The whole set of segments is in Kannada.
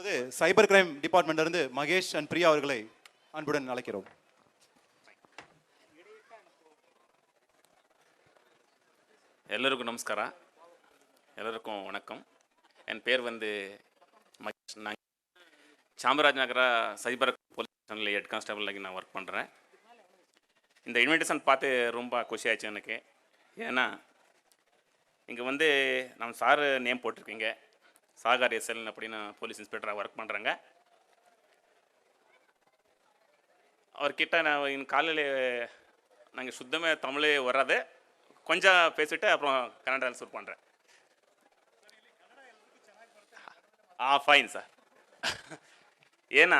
இப்பொழுது சைபர் கிரைம் டிபார்ட்மெண்ட்ல இருந்து மகேஷ் அண்ட் பிரியா அவர்களை அன்புடன் அழைக்கிறோம். ಎಲ್ಲರಿಗೂ ನಮಸ್ಕಾರ, ಎಲ್ಲರಿಗೂ ವಣಕಂ. என் பேர் வந்து மகேஷ். நான் சாமராஜநகர சைபர் போலீஸ் ஸ்டேஷனில் ஹெட் கான்ஸ்டபிள் ஆகி நான் ஒர்க் பண்ணுறேன். இந்த இன்விடேஷன் பார்த்து ரொம்ப குஷி ஆயிடுச்சு எனக்கு. ஏன்னா இங்கே வந்து நம்ம சார் நேம் போட்டிருக்கீங்க, சாகர் எஸ்எல் அப்படின்னு போலீஸ் இன்ஸ்பெக்டராக ஒர்க் பண்ணுறாங்க. அவர்கிட்ட நான் என் காலையில் நாங்கள் சுத்தமாக தமிழே வராது, கொஞ்சம் பேசிட்டு அப்புறம் கன்னடாவில் ಶುರು பண்ணுறேன். Fine sir. ಏನ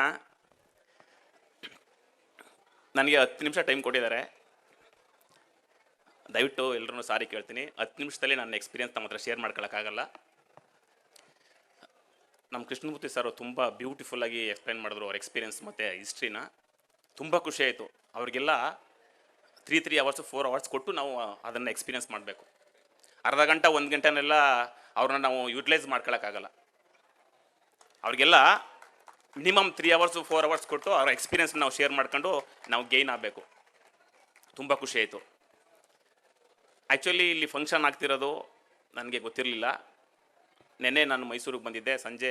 ನನಗೆ 10 ನಿಮಿಷ ಟೈಮ್ ಕೊಟ್ಟಿದ್ದಾರೆ. ದಯವಿಟ್ಟು ಎಲ್ಲರೂ ಸಾರಿ ಕೇಳ್ತೀನಿ, 10 ನಿಮಿಷದಲ್ಲಿ ನನ್ನ ಎಕ್ಸ್ಪೀರಿಯನ್ಸ್ ನಮ್ಮ ಹತ್ರ ಶೇರ್ ಮಾಡ್ಕೊಳ್ಳೋಕ್ಕಾಗಲ್ಲ. ನಮ್ಮ ಕೃಷ್ಣಮೂರ್ತಿ ಸರ್ ತುಂಬ ಬ್ಯೂಟಿಫುಲ್ಲಾಗಿ ಎಕ್ಸ್ಪ್ಲೈನ್ ಮಾಡಿದ್ರು ಅವ್ರ ಎಕ್ಸ್ಪೀರಿಯನ್ಸ್ ಮತ್ತು ಹಿಸ್ಟ್ರಿನ. ತುಂಬ ಖುಷಿ ಆಯಿತು. ಅವ್ರಿಗೆಲ್ಲ 3 hours 4 hours ಕೊಟ್ಟು ನಾವು ಅದನ್ನು ಎಕ್ಸ್ಪೀರಿಯನ್ಸ್ ಮಾಡಬೇಕು. ಅರ್ಧ ಗಂಟೆ 1 ಗಂಟೆನೆಲ್ಲ ಅವ್ರನ್ನ ನಾವು ಯುಟಿಲೈಸ್ ಮಾಡ್ಕೊಳ್ಳೋಕ್ಕಾಗಲ್ಲ. ಅವ್ರಿಗೆಲ್ಲ ಮಿನಿಮಮ್ 3 hours 4 hours ಕೊಟ್ಟು ಅವ್ರ ಎಕ್ಸ್ಪೀರಿಯನ್ಸ್ ನಾವು ಶೇರ್ ಮಾಡ್ಕೊಂಡು ನಾವು ಗೇನ್ ಆಗಬೇಕು. ತುಂಬ ಖುಷಿ ಆಯಿತು. ಆ್ಯಕ್ಚುಲಿ ಇಲ್ಲಿ ಫಂಕ್ಷನ್ ಆಗ್ತಿರೋದು ನನಗೆ ಗೊತ್ತಿರಲಿಲ್ಲ. ನೆನ್ನೆ ನಾನು ಮೈಸೂರಿಗೆ ಬಂದಿದ್ದೆ. ಸಂಜೆ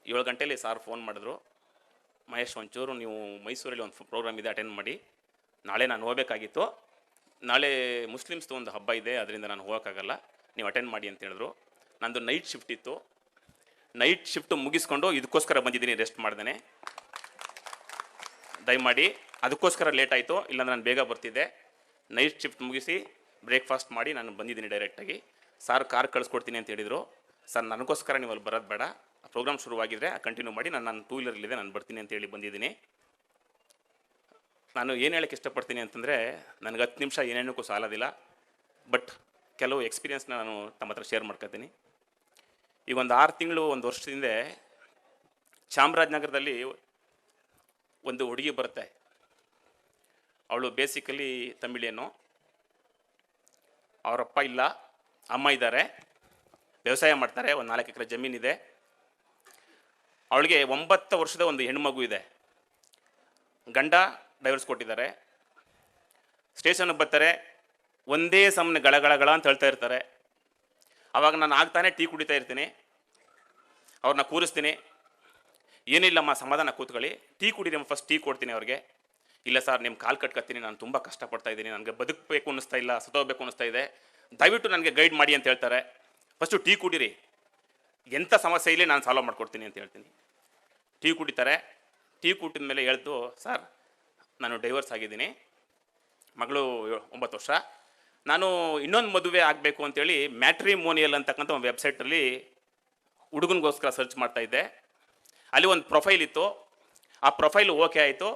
7 ಗಂಟೆಯಲ್ಲಿ ಸಾರ್ ಫೋನ್ ಮಾಡಿದ್ರು, ಮಹೇಶ್ ಒಂಚೂರು ನೀವು ಮೈಸೂರಲ್ಲಿ ಒಂದು ಪ್ರೋಗ್ರಾಮ್ ಇದೆ, ಅಟೆಂಡ್ ಮಾಡಿ. ನಾಳೆ ನಾನು ಹೋಗಬೇಕಾಗಿತ್ತು, ನಾಳೆ ಮುಸ್ಲಿಮ್ಸ್ದು ಒಂದು ಹಬ್ಬ ಇದೆ, ಅದರಿಂದ ನಾನು ಹೋಗೋಕ್ಕಾಗಲ್ಲ, ನೀವು ಅಟೆಂಡ್ ಮಾಡಿ ಅಂತ ಹೇಳಿದ್ರು. ನಂದು ನೈಟ್ ಶಿಫ್ಟ್ ಇತ್ತು. ನೈಟ್ ಶಿಫ್ಟ್ ಮುಗಿಸ್ಕೊಂಡು ಇದಕ್ಕೋಸ್ಕರ ಬಂದಿದ್ದೀನಿ, ರೆಸ್ಟ್ ಮಾಡ್ದೇನೆ. ದಯಮಾಡಿ ಅದಕ್ಕೋಸ್ಕರ ಲೇಟ್ ಆಯಿತು, ಇಲ್ಲಾಂದ್ರೆ ನಾನು ಬೇಗ ಬರ್ತಿದ್ದೆ. ನೈಟ್ ಶಿಫ್ಟ್ ಮುಗಿಸಿ ಬ್ರೇಕ್ಫಾಸ್ಟ್ ಮಾಡಿ ನಾನು ಬಂದಿದ್ದೀನಿ ಡೈರೆಕ್ಟಾಗಿ. ಸಾರ್ ಕಾರ್ ಕಳಿಸ್ಕೊಡ್ತೀನಿ ಅಂತ ಹೇಳಿದರು. ಸರ್ ನನಗೋಸ್ಕರ ನೀವು ಅಲ್ಲಿ ಬರೋದು ಬೇಡ, ಪ್ರೋಗ್ರಾಮ್ ಶುರುವಾಗಿದ್ದರೆ ಕಂಟಿನ್ಯೂ ಮಾಡಿ, ನಾನು 2 ವೀಲರಲ್ಲಿದೆ, ನಾನು ಬರ್ತೀನಿ ಅಂತೇಳಿ ಬಂದಿದ್ದೀನಿ. ನಾನು ಏನು ಹೇಳೋಕ್ಕೆ ಇಷ್ಟಪಡ್ತೀನಿ ಅಂತಂದರೆ, ನನಗೆ 10 ನಿಮಿಷ ಏನೇನಕ್ಕೂ ಸಾಲೋದಿಲ್ಲ. ಬಟ್ ಕೆಲವು ಎಕ್ಸ್ಪೀರಿಯನ್ಸ್ನ ನಾನು ತಮ್ಮ ಹತ್ರ ಶೇರ್ ಮಾಡ್ಕೊತೀನಿ. ಈಗ ಒಂದು 6 ತಿಂಗಳು 1 ವರ್ಷದಿಂದ ಚಾಮರಾಜನಗರದಲ್ಲಿ ಒಂದು ಹುಡುಗಿ ಬರುತ್ತೆ. ಅವಳು ಬೇಸಿಕಲಿ ತಮಿಳಿಯನು. ಅವರಪ್ಪ ಇಲ್ಲ, ಅಮ್ಮ ಇದ್ದಾರೆ, ವ್ಯವಸಾಯ ಮಾಡ್ತಾರೆ, ಒಂದು 4 ಎಕರೆ ಜಮೀನಿದೆ. ಅವಳಿಗೆ 9 ವರ್ಷದ ಒಂದು ಹೆಣ್ಮಗು ಇದೆ. ಗಂಡ ಡೈವರ್ಸ್ ಕೊಟ್ಟಿದ್ದಾರೆ. ಸ್ಟೇಷನ್ಗೆ ಬರ್ತಾರೆ, ಒಂದೇ ಸಮನೆ ಗಳಗಳಗಳ ಅಂತ ಹೇಳ್ತಾ ಇರ್ತಾರೆ. ಆವಾಗ ನಾನು ಆಗ್ತಾನೆ ಟೀ ಕುಡಿತಾ ಇರ್ತೀನಿ. ಅವ್ರನ್ನ ಕೂರಿಸ್ತೀನಿ, ಏನಿಲ್ಲಮ್ಮ ಸಮಾಧಾನ ಕೂತ್ಕೊಳ್ಳಿ, ಟೀ ಕುಡಿರಿ, ಫಸ್ಟ್ ಟೀ ಕೊಡ್ತೀನಿ ಅವ್ರಿಗೆ. ಇಲ್ಲ ಸರ್ ನಿಮ್ಮ ಕಾಲು ಕಟ್ಕೊತೀನಿ, ನಾನು ತುಂಬ ಕಷ್ಟಪಡ್ತಾ ಇದ್ದೀನಿ, ನನಗೆ ಬದುಕಬೇಕು ಅನ್ನಿಸ್ತಾ ಇಲ್ಲ, ಸತ್ತೋಗ್ಬೇಕು ಅನ್ನಿಸ್ತಾ ಇದೆ, ದಯವಿಟ್ಟು ನನಗೆ ಗೈಡ್ ಮಾಡಿ ಅಂತ ಹೇಳ್ತಾರೆ. ಫಸ್ಟು ಟೀ ಕುಡಿರಿ, ಎಂಥ ಸಮಸ್ಯೆ ಇಲ್ಲಿ ನಾನು ಸಾಲ್ವ್ ಮಾಡ್ಕೊಡ್ತೀನಿ ಅಂತ ಹೇಳ್ತೀನಿ. ಟೀ ಕುಡಿತಾರೆ. ಟೀ ಕುಟ್ಟಿದ ಮೇಲೆ ಹೇಳ್ತು, ಸರ್ ನಾನು ಡೈವರ್ಸ್ ಆಗಿದ್ದೀನಿ, ಮಗಳು 9 ವರ್ಷ, ನಾನು ಇನ್ನೊಂದು ಮದುವೆ ಆಗಬೇಕು ಅಂತೇಳಿ ಮ್ಯಾಟ್ರಿಮೋನಿಯಲ್ ಅಂತಕ್ಕಂಥ ಒಂದು ವೆಬ್ಸೈಟಲ್ಲಿ ಹುಡುಗನಿಗೋಸ್ಕರ ಸರ್ಚ್ ಮಾಡ್ತಾಯಿದ್ದೆ. ಅಲ್ಲಿ ಒಂದು ಪ್ರೊಫೈಲ್ ಇತ್ತು. ಆ ಪ್ರೊಫೈಲ್ ಓಕೆ ಆಯಿತು.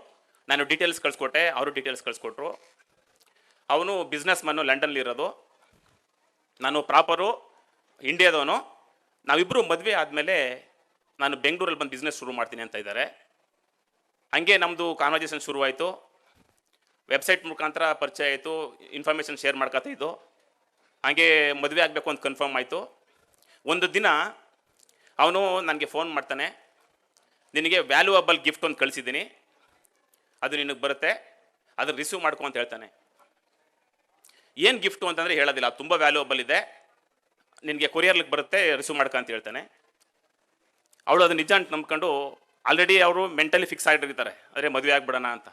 ನಾನು ಡೀಟೇಲ್ಸ್ ಕಳಿಸ್ಕೊಟ್ಟೆ, ಅವರು ಡೀಟೇಲ್ಸ್ ಕಳಿಸ್ಕೊಟ್ರು. ಅವನು ಬಿಸ್ನೆಸ್ ಮ್ಯಾನು, ಲಂಡನ್ಲಿರೋದು, ನಾನು ಪ್ರಾಪರು ಇಂಡಿಯಾದವನು. ನಾವಿಬ್ಬರು ಮದುವೆ ಆದಮೇಲೆ ನಾನು ಬೆಂಗಳೂರಲ್ಲಿ ಬಂದು ಬಿಸ್ನೆಸ್ ಶುರು ಮಾಡ್ತೀನಿ ಅಂತ ಇದ್ದಾರೆ. ಹಂಗೆ ನಮ್ಮದು ಕಾನ್ವರ್ಜೇಷನ್ ಶುರುವಾಯಿತು. ವೆಬ್ಸೈಟ್ ಮುಖಾಂತರ ಪರಿಚಯ ಆಯಿತು, ಇನ್ಫಾರ್ಮೇಷನ್ ಶೇರ್ ಮಾಡ್ಕೊತಾಯಿದ್ದು. ಹಾಗೆ ಮದುವೆ ಆಗಬೇಕು ಅಂತ ಕನ್ಫರ್ಮ್ ಆಯಿತು. ಒಂದು ದಿನ ಅವನು ನನಗೆ ಫೋನ್ ಮಾಡ್ತಾನೆ, ನಿನಗೆ ವ್ಯಾಲ್ಯೂಯಬಲ್ ಗಿಫ್ಟ್ ಒಂದು ಕಳಿಸಿದ್ದೀನಿ, ಅದು ನಿನಗೆ ಬರುತ್ತೆ, ಅದನ್ನು ರಿಸೀವ್ ಮಾಡ್ಕೊ ಅಂತ ಹೇಳ್ತಾನೆ. ಏನು ಗಿಫ್ಟು ಅಂತಂದರೆ ಹೇಳೋದಿಲ್ಲ, ತುಂಬ ವ್ಯಾಲ್ಯೂಯಬಲ್ ಇದೆ, ನಿನಗೆ ಕೊರಿಯರ್ಲಿಗೆ ಬರುತ್ತೆ, ರಿಸೀವ್ ಮಾಡ್ಕೊ ಅಂತ ಹೇಳ್ತಾನೆ. ಅವಳು ಅದು ನಿಜ ಅಂತ ನಂಬ್ಕೊಂಡು, ಆಲ್ರೆಡಿ ಅವರು ಮೆಂಟಲಿ ಫಿಕ್ಸ್ ಆಗಿರ್ತಾರೆ, ಅಂದರೆ ಮದುವೆ ಆಗಿಬಿಡೋಣ ಅಂತ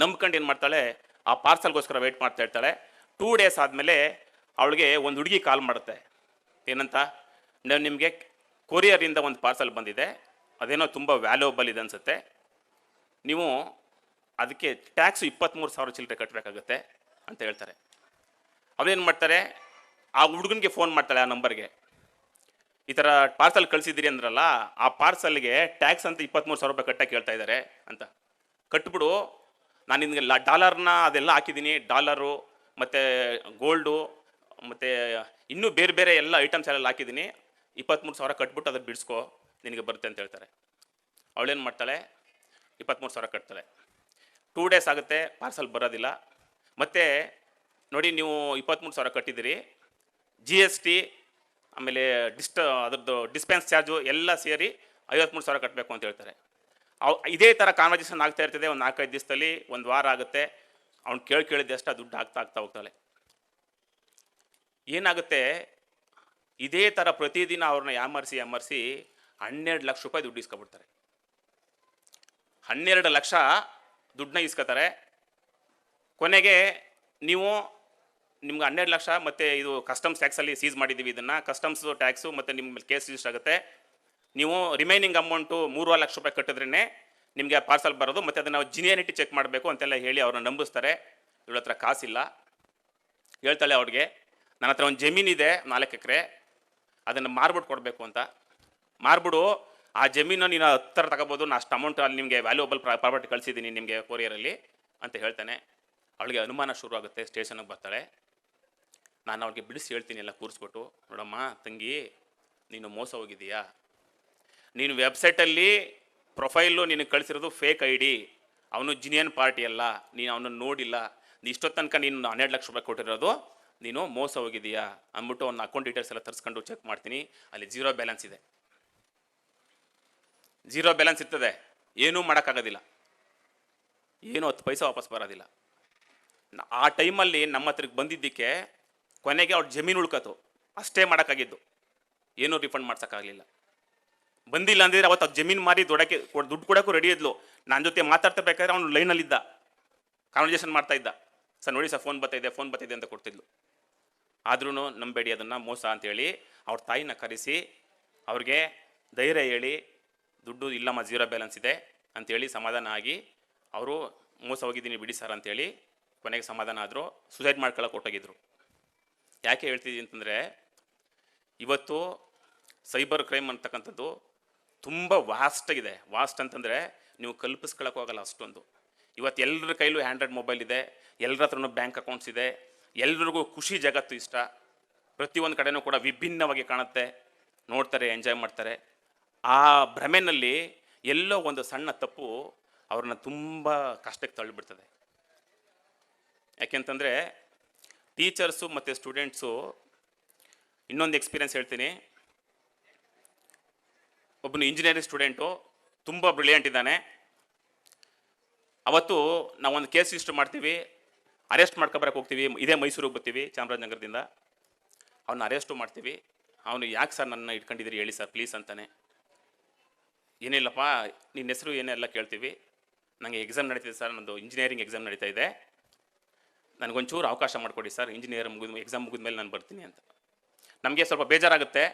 ನಂಬ್ಕೊಂಡು ಏನು ಮಾಡ್ತಾಳೆ, ಆ ಪಾರ್ಸಲ್ಗೋಸ್ಕರ ವೆಯ್ಟ್ ಮಾಡ್ತಾ ಇರ್ತಾಳೆ. 2 days ಆದಮೇಲೆ ಅವಳಿಗೆ ಒಂದು ಹುಡುಗಿ ಕಾಲ್ ಮಾಡುತ್ತೆ. ಏನಂತ, ನಿಮಗೆ ಕೊರಿಯರಿಂದ ಒಂದು ಪಾರ್ಸಲ್ ಬಂದಿದೆ, ಅದೇನೋ ತುಂಬ ವ್ಯಾಲ್ಯೂಯಬಲ್ ಇದೆ ಅನಿಸುತ್ತೆ, ನೀವು ಅದಕ್ಕೆ ಟ್ಯಾಕ್ಸು 23,000 ಚಿಲ್ಲರೆ ಕಟ್ಟಬೇಕಾಗುತ್ತೆ ಅಂತ ಹೇಳ್ತಾರೆ. ಅವರೇನು ಮಾಡ್ತಾರೆ, ಆ ಹುಡುಗನಿಗೆ ಫೋನ್ ಮಾಡ್ತಾಳೆ, ಆ ನಂಬರ್ಗೆ, ಈ ಥರ ಪಾರ್ಸಲ್ ಕಳಿಸಿದ್ದೀರಿ ಅಂದ್ರಲ್ಲ, ಆ ಪಾರ್ಸಲ್ಗೆ ಟ್ಯಾಕ್ಸ್ ಅಂತ 23,000 ರೂಪಾಯಿ ಕಟ್ಟಕ್ಕೆ ಹೇಳ್ತಾ ಇದ್ದಾರೆ ಅಂತ. ಕಟ್ಬಿಡು, ನಾನು ನಿನಗೆ ಡಾಲರ್ನ ಅದೆಲ್ಲ ಹಾಕಿದ್ದೀನಿ, ಡಾಲರು ಮತ್ತು ಗೋಲ್ಡು ಮತ್ತು ಇನ್ನೂ ಬೇರೆ ಬೇರೆ ಎಲ್ಲ ಐಟಮ್ಸ್ ಎಲ್ಲ ಹಾಕಿದ್ದೀನಿ, 23,000 ಕಟ್ಬಿಟ್ಟು ಅದನ್ನು ಬಿಡಿಸ್ಕೊ, ನಿನಗೆ ಬರುತ್ತೆ ಅಂತ ಹೇಳ್ತಾರೆ. ಅವಳೇನು ಮಾಡ್ತಾಳೆ, 23,000 ಕಟ್ತಾಳೆ. 2 days ಆಗುತ್ತೆ, ಪಾರ್ಸಲ್ ಬರೋದಿಲ್ಲ. ಮತ್ತು ನೋಡಿ, ನೀವು 23,000 ಕಟ್ಟಿದ್ದೀರಿ, GST ಆಮೇಲೆ ಅದ್ರದ್ದು ಡಿಸ್ಪೆನ್ಸ್ ಚಾರ್ಜು ಎಲ್ಲ ಸೇರಿ 53,000 ಕಟ್ಟಬೇಕು ಅಂತ ಹೇಳ್ತಾರೆ. ಇದೇ ಥರ ಕಾನ್ವರ್ಸೇಷನ್ ಆಗ್ತಾ ಇರ್ತದೆ. ಒಂದು 4-5 ದಿವಸದಲ್ಲಿ, ಒಂದು ವಾರ ಆಗುತ್ತೆ. ಅವ್ನು ಕೇಳಿದ್ದಷ್ಟು ದುಡ್ಡು ಆಗ್ತಾ ಹೋಗ್ತಾಳೆ. ಏನಾಗುತ್ತೆ, ಇದೇ ಥರ ಪ್ರತಿದಿನ ಅವ್ರನ್ನ ಯಾಮರಿಸಿ 12 ಲಕ್ಷ ರೂಪಾಯಿ ದುಡ್ಡು ಇಸ್ಕೊಬಿಡ್ತಾರೆ. 12 ಲಕ್ಷ ದುಡ್ಡನ್ನ ಇಸ್ಕೊತಾರೆ. ಕೊನೆಗೆ ನಿಮ್ಗೆ 12 ಲಕ್ಷ ಮತ್ತು ಇದು ಕಸ್ಟಮ್ಸ್ ಟ್ಯಾಕ್ಸಲ್ಲಿ ಸೀಸ್ ಮಾಡಿದ್ದೀವಿ, ಇದನ್ನು ಕಸ್ಟಮ್ಸು ಟ್ಯಾಕ್ಸು ಮತ್ತು ನಿಮ್ಮ ಮೇಲೆ ಕೇಸ್ ರಿಜಿಸ್ಟರ್ ಆಗುತ್ತೆ. ನೀವು ರಿಮೈನಿಂಗ್ ಅಮೌಂಟು 3 ಲಕ್ಷ ರೂಪಾಯಿ ಕಟ್ಟಿದ್ರೇ ನಿಮಗೆ ಪಾರ್ಸಲ್ ಬರೋದು, ಮತ್ತು ಅದನ್ನು ಜಿನಿಯಾನಿಟಿ ಚೆಕ್ ಮಾಡಬೇಕು ಅಂತೆಲ್ಲ ಹೇಳಿ ಅವ್ರನ್ನ ನಂಬಿಸ್ತಾರೆ. ಇವಳ ಹತ್ರ ಕಾಸಿಲ್ಲ. ಹೇಳ್ತಾಳೆ ಅವ್ರಿಗೆ, ನನ್ನ ಹತ್ರ ಒಂದು ಜಮೀನಿದೆ 4 ಎಕರೆ, ಅದನ್ನು ಮಾರ್ಬಿಟ್ಟು ಕೊಡಬೇಕು ಅಂತ. ಮಾರ್ಬಿಡು, ಆ ಜಮೀನು ನೀನು 10 ತಗೋಬೋದು, ನಾನು ಅಷ್ಟು ಅಮೌಂಟ್ ಅಲ್ಲಿ ನಿಮಗೆ ವ್ಯಾಲ್ಯೂಬಲ್ ಪ್ರಾಪರ್ಟಿ ಕಳಿಸಿದ್ದೀನಿ ನಿಮಗೆ ಕೊರಿಯರಲ್ಲಿ ಅಂತ ಹೇಳ್ತಾನೆ. ಅವಳಿಗೆ ಅನುಮಾನ ಶುರು ಆಗುತ್ತೆ. ಸ್ಟೇಷನ್ಗೆ ಬರ್ತಾಳೆ. ನಾನು ಅವ್ಳಿಗೆ ಬಿಡಿಸಿ ಹೇಳ್ತೀನಿ ಎಲ್ಲ ಕೂರಿಸ್ಬಿಟ್ಟು, ನೋಡಮ್ಮ ತಂಗಿ, ನೀನು ಮೋಸ ಹೋಗಿದ್ದೀಯಾ. ನೀನು ವೆಬ್ಸೈಟಲ್ಲಿ ಪ್ರೊಫೈಲು ನಿನಗೆ ಕಳಿಸಿರೋದು ಫೇಕ್ ID. ಅವನು ಜಿನಿಯನ್ ಪಾರ್ಟಿ ಅಲ್ಲ, ನೀನು ಅವನನ್ನು ನೋಡಿಲ್ಲ. ಇಷ್ಟೊತ್ತು ತನಕ ನೀನು 12 ಲಕ್ಷ ರೂಪಾಯಿ ಕೊಟ್ಟಿರೋದು, ನೀನು ಮೋಸ ಹೋಗಿದ್ದೀಯಾ ಅಂದ್ಬಿಟ್ಟು ಅವ್ನ ಅಕೌಂಟ್ ಡೀಟೇಲ್ಸ್ ಎಲ್ಲ ತರಿಸ್ಕೊಂಡು ಚೆಕ್ ಮಾಡ್ತೀನಿ. ಅಲ್ಲಿ ಝೀರೋ ಬ್ಯಾಲೆನ್ಸ್ ಇದೆ. ಝೀರೋ ಬ್ಯಾಲೆನ್ಸ್ ಇರ್ತದೆ, ಏನೂ ಮಾಡೋಕ್ಕಾಗೋದಿಲ್ಲ, ಏನೂ 10 ಪೈಸೆ ವಾಪಸ್ ಬರೋದಿಲ್ಲ. ಆ ಟೈಮಲ್ಲಿ ನಮ್ಮ ಹತ್ರಕ್ಕೆ ಬಂದಿದ್ದಕ್ಕೆ ಕೊನೆಗೆ ಅವ್ರ ಜಮೀನು ಉಳ್ಕತ್ತು, ಅಷ್ಟೇ ಮಾಡೋಕ್ಕಾಗಿದ್ದು, ಏನೂ ರಿಫಂಡ್ ಮಾಡ್ಸೋಕ್ಕಾಗಲಿಲ್ಲ. ಬಂದಿಲ್ಲ ಅಂದಿದ್ರೆ ಅವತ್ತು ಅದು ಜಮೀನು ಮಾರಿ ದುಡ್ಡು ಕೊಡೋಕ್ಕೂ ರೆಡಿ ಇದ್ಲು. ನನ್ನ ಜೊತೆ ಮಾತಾಡ್ತಿರ್ಬೇಕಾದ್ರೆ ಅವ್ನು ಲೈನಲ್ಲಿದ್ದ, ಕಾನ್ವರ್ಸೇಷನ್ ಮಾಡ್ತಾ ಇದ್ದ. ಸರ್ ನೋಡಿ ಸರ್, ಫೋನ್ ಬರ್ತಾಯಿದೆ ಅಂತ ಕೊಡ್ತಿದ್ಲು. ಆದ್ರೂ ನಂಬೇಡಿ, ಅದನ್ನು ಮೋಸ ಅಂತೇಳಿ ಅವ್ರ ತಾಯಿನ ಕರೆಸಿ ಅವ್ರಿಗೆ ಧೈರ್ಯ ಹೇಳಿ, ದುಡ್ಡು ಇಲ್ಲಮ್ಮ ಝೀರೋ ಬ್ಯಾಲೆನ್ಸ್ ಇದೆ ಅಂಥೇಳಿ ಸಮಾಧಾನ ಆಗಿ, ಅವರು ಮೋಸ ಹೋಗಿದ್ದೀನಿ ಬಿಡಿ ಸರ್ ಅಂತೇಳಿ ಕೊನೆಗೆ ಸಮಾಧಾನ ಆದರು. ಸುಸೈಡ್ ಮಾಡ್ಕೊಳ್ಳೋಕೆ ಹೊಟ್ಟೋಗಿದ್ರು. ಯಾಕೆ ಹೇಳ್ತಿದ್ದೀನಿ ಅಂತಂದರೆ, ಇವತ್ತು ಸೈಬರ್ ಕ್ರೈಮ್ ಅಂತಕ್ಕಂಥದ್ದು ತುಂಬ ವಾಸ್ಟಾಗಿದೆ. ವಾಸ್ಟ್ ಅಂತಂದರೆ ನೀವು ಕಲ್ಪಿಸ್ಕೊಳ್ಳೋಕೆ ಹೋಗಲ್ಲ ಅಷ್ಟೊಂದು. ಇವತ್ತು ಎಲ್ಲರ ಕೈಲೂ ಆ್ಯಂಡ್ರಾಯ್ಡ್ ಮೊಬೈಲ್ ಇದೆ, ಎಲ್ಲರ ಹತ್ರನೂ ಬ್ಯಾಂಕ್ ಅಕೌಂಟ್ಸ್ ಇದೆ, ಎಲ್ರಿಗೂ ಖುಷಿ ಜಗತ್ತು ಇಷ್ಟ. ಪ್ರತಿಯೊಂದು ಕಡೆನೂ ಕೂಡ ವಿಭಿನ್ನವಾಗಿ ಕಾಣುತ್ತೆ, ನೋಡ್ತಾರೆ, ಎಂಜಾಯ್ ಮಾಡ್ತಾರೆ. ಆ ಭ್ರಮೆನಲ್ಲಿ ಎಲ್ಲೋ ಒಂದು ಸಣ್ಣ ತಪ್ಪು ಅವ್ರನ್ನ ತುಂಬ ಕಷ್ಟಕ್ಕೆ ತಳ್ಳಿಬಿಡ್ತದೆ. ಯಾಕೆಂತಂದರೆ ಟೀಚರ್ಸು ಮತ್ತು ಸ್ಟೂಡೆಂಟ್ಸು, ಇನ್ನೊಂದು ಎಕ್ಸ್ಪೀರಿಯನ್ಸ್ ಹೇಳ್ತೀನಿ. ಒಬ್ಬನು ಇಂಜಿನಿಯರಿಂಗ್ ಸ್ಟೂಡೆಂಟು, ತುಂಬ ಬ್ರಿಲಿಯಂಟ್ ಇದ್ದಾನೆ. ಅವತ್ತು ನಾವೊಂದು ಕೇಸ್ ರಿಜಿಸ್ಟರ್ ಮಾಡ್ತೀವಿ, ಅರೆಸ್ಟ್ ಮಾಡ್ಕೊಬರಕ್ಕೆ ಹೋಗ್ತೀವಿ. ಇದೇ ಮೈಸೂರಿಗೆ ಬರ್ತೀವಿ ಚಾಮರಾಜನಗರದಿಂದ. ಅವನ್ನ ಅರೆಸ್ಟು ಮಾಡ್ತೀವಿ. ಅವನು ಯಾಕೆ ಸರ್ ನನ್ನ ಇಟ್ಕೊಂಡಿದ್ದೀರಿ ಹೇಳಿ ಸರ್ ಪ್ಲೀಸ್ ಅಂತಾನೆ. ಏನಿಲ್ಲಪ್ಪ, ನಿನ್ನ ಹೆಸರು ಏನೆಲ್ಲ ಕೇಳ್ತೀವಿ. ನನಗೆ ಎಕ್ಸಾಮ್ ನಡೀತಿದೆ ಸರ್, ನಂದು ಇಂಜಿನಿಯರಿಂಗ್ ಎಕ್ಸಾಮ್ ನಡೀತಾ ಇದೆ, ನನಗೊಂಚೂರು ಅವಕಾಶ ಮಾಡಿಕೊಡಿ ಸರ್, ಎಕ್ಸಾಮ್ ಮುಗಿದ್ಮೇಲೆ ನಾನು ಬರ್ತೀನಿ ಅಂತ. ನಮಗೆ ಸ್ವಲ್ಪ ಬೇಜಾರಾಗುತ್ತೆ.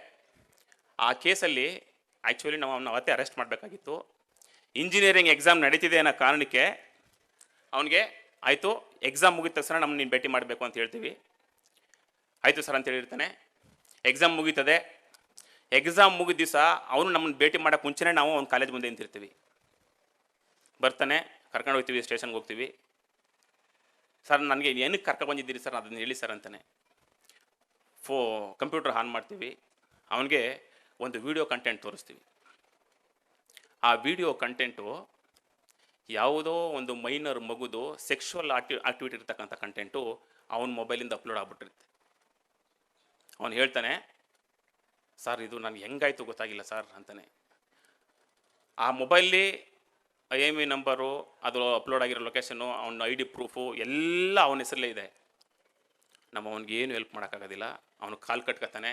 ಆ ಕೇಸಲ್ಲಿ ಆ್ಯಕ್ಚುಲಿ ನಾವು ಅವನ್ನ ಅವತ್ತೇ ಅರೆಸ್ಟ್ ಮಾಡಬೇಕಾಗಿತ್ತು. ಇಂಜಿನಿಯರಿಂಗ್ ಎಕ್ಸಾಮ್ ನಡೀತಿದೆ ಅನ್ನೋ ಕಾರಣಕ್ಕೆ ಅವನಿಗೆ ಆಯಿತು, ಎಕ್ಸಾಮ್ ಮುಗಿದ ತಕ್ಷಣ ನಮ್ಮನ್ನು ನೀನು ಭೇಟಿ ಮಾಡಬೇಕು ಅಂತ ಹೇಳ್ತೀವಿ. ಆಯಿತು ಸರ್ ಅಂತ ಹೇಳಿರ್ತಾನೆ. ಎಕ್ಸಾಮ್ ಮುಗೀತದೆ. ಎಕ್ಸಾಮ್ ಮುಗಿದ ದಿವಸ ಅವನು ನಮ್ಮನ್ನು ಭೇಟಿ ಮಾಡೋಕ್ಕೆ ಮುಂಚೆನೇ ನಾವು ಅವ್ನ ಕಾಲೇಜ್ ಮುಂದೆ ನಿಂತಿರ್ತೀವಿ. ಬರ್ತಾನೆ, ಕರ್ಕೊಂಡು ಹೋಗ್ತೀವಿ, ಸ್ಟೇಷನ್ಗೆ ಹೋಗ್ತೀವಿ. ಸರ್ ನನಗೆ ಏನಕ್ಕೆ ಕರ್ಕೊಂಡು ಬಂದಿದ್ದೀರಿ ಸರ್, ಅದನ್ನು ಹೇಳಿ ಸರ್ ಅಂತಾನೆ. ಕಂಪ್ಯೂಟರ್ ಆನ್ ಮಾಡ್ತೀವಿ. ಅವನಿಗೆ ಒಂದು ವಿಡಿಯೋ ಕಂಟೆಂಟ್ ತೋರಿಸ್ತೀವಿ. ಆ ವಿಡಿಯೋ ಕಂಟೆಂಟು ಯಾವುದೋ ಒಂದು ಮೈನರ್ ಮಗುದು ಸೆಕ್ಷುವಲ್ ಆಕ್ಟಿವಿಟಿ ಇರ್ತಕ್ಕಂಥ ಕಂಟೆಂಟು ಅವನ ಮೊಬೈಲಿಂದ ಅಪ್ಲೋಡ್ ಆಗ್ಬಿಟ್ಟಿರುತ್ತೆ. ಅವನು ಹೇಳ್ತಾನೆ, ಸರ್ ಇದು ನನಗೆ ಹೆಂಗಾಯ್ತು ಗೊತ್ತಾಗಿಲ್ಲ ಸರ್ ಅಂತಾನೆ. ಆ ಮೊಬೈಲಿ IMEI ನಂಬರು, ಅದು ಅಪ್ಲೋಡ್ ಆಗಿರೋ ಲೊಕೇಶನ್ನು, ಅವನ ID ಪ್ರೂಫು ಎಲ್ಲ ಅವನ ಹೆಸರಲ್ಲೇ ಇದೆ. ನಮ್ಮ ಅವನಿಗೆ ಏನು ಹೆಲ್ಪ್ ಮಾಡೋಕ್ಕಾಗೋದಿಲ್ಲ. ಅವನು ಕಾಲ್ ಕಟ್ಕೊತಾನೆ,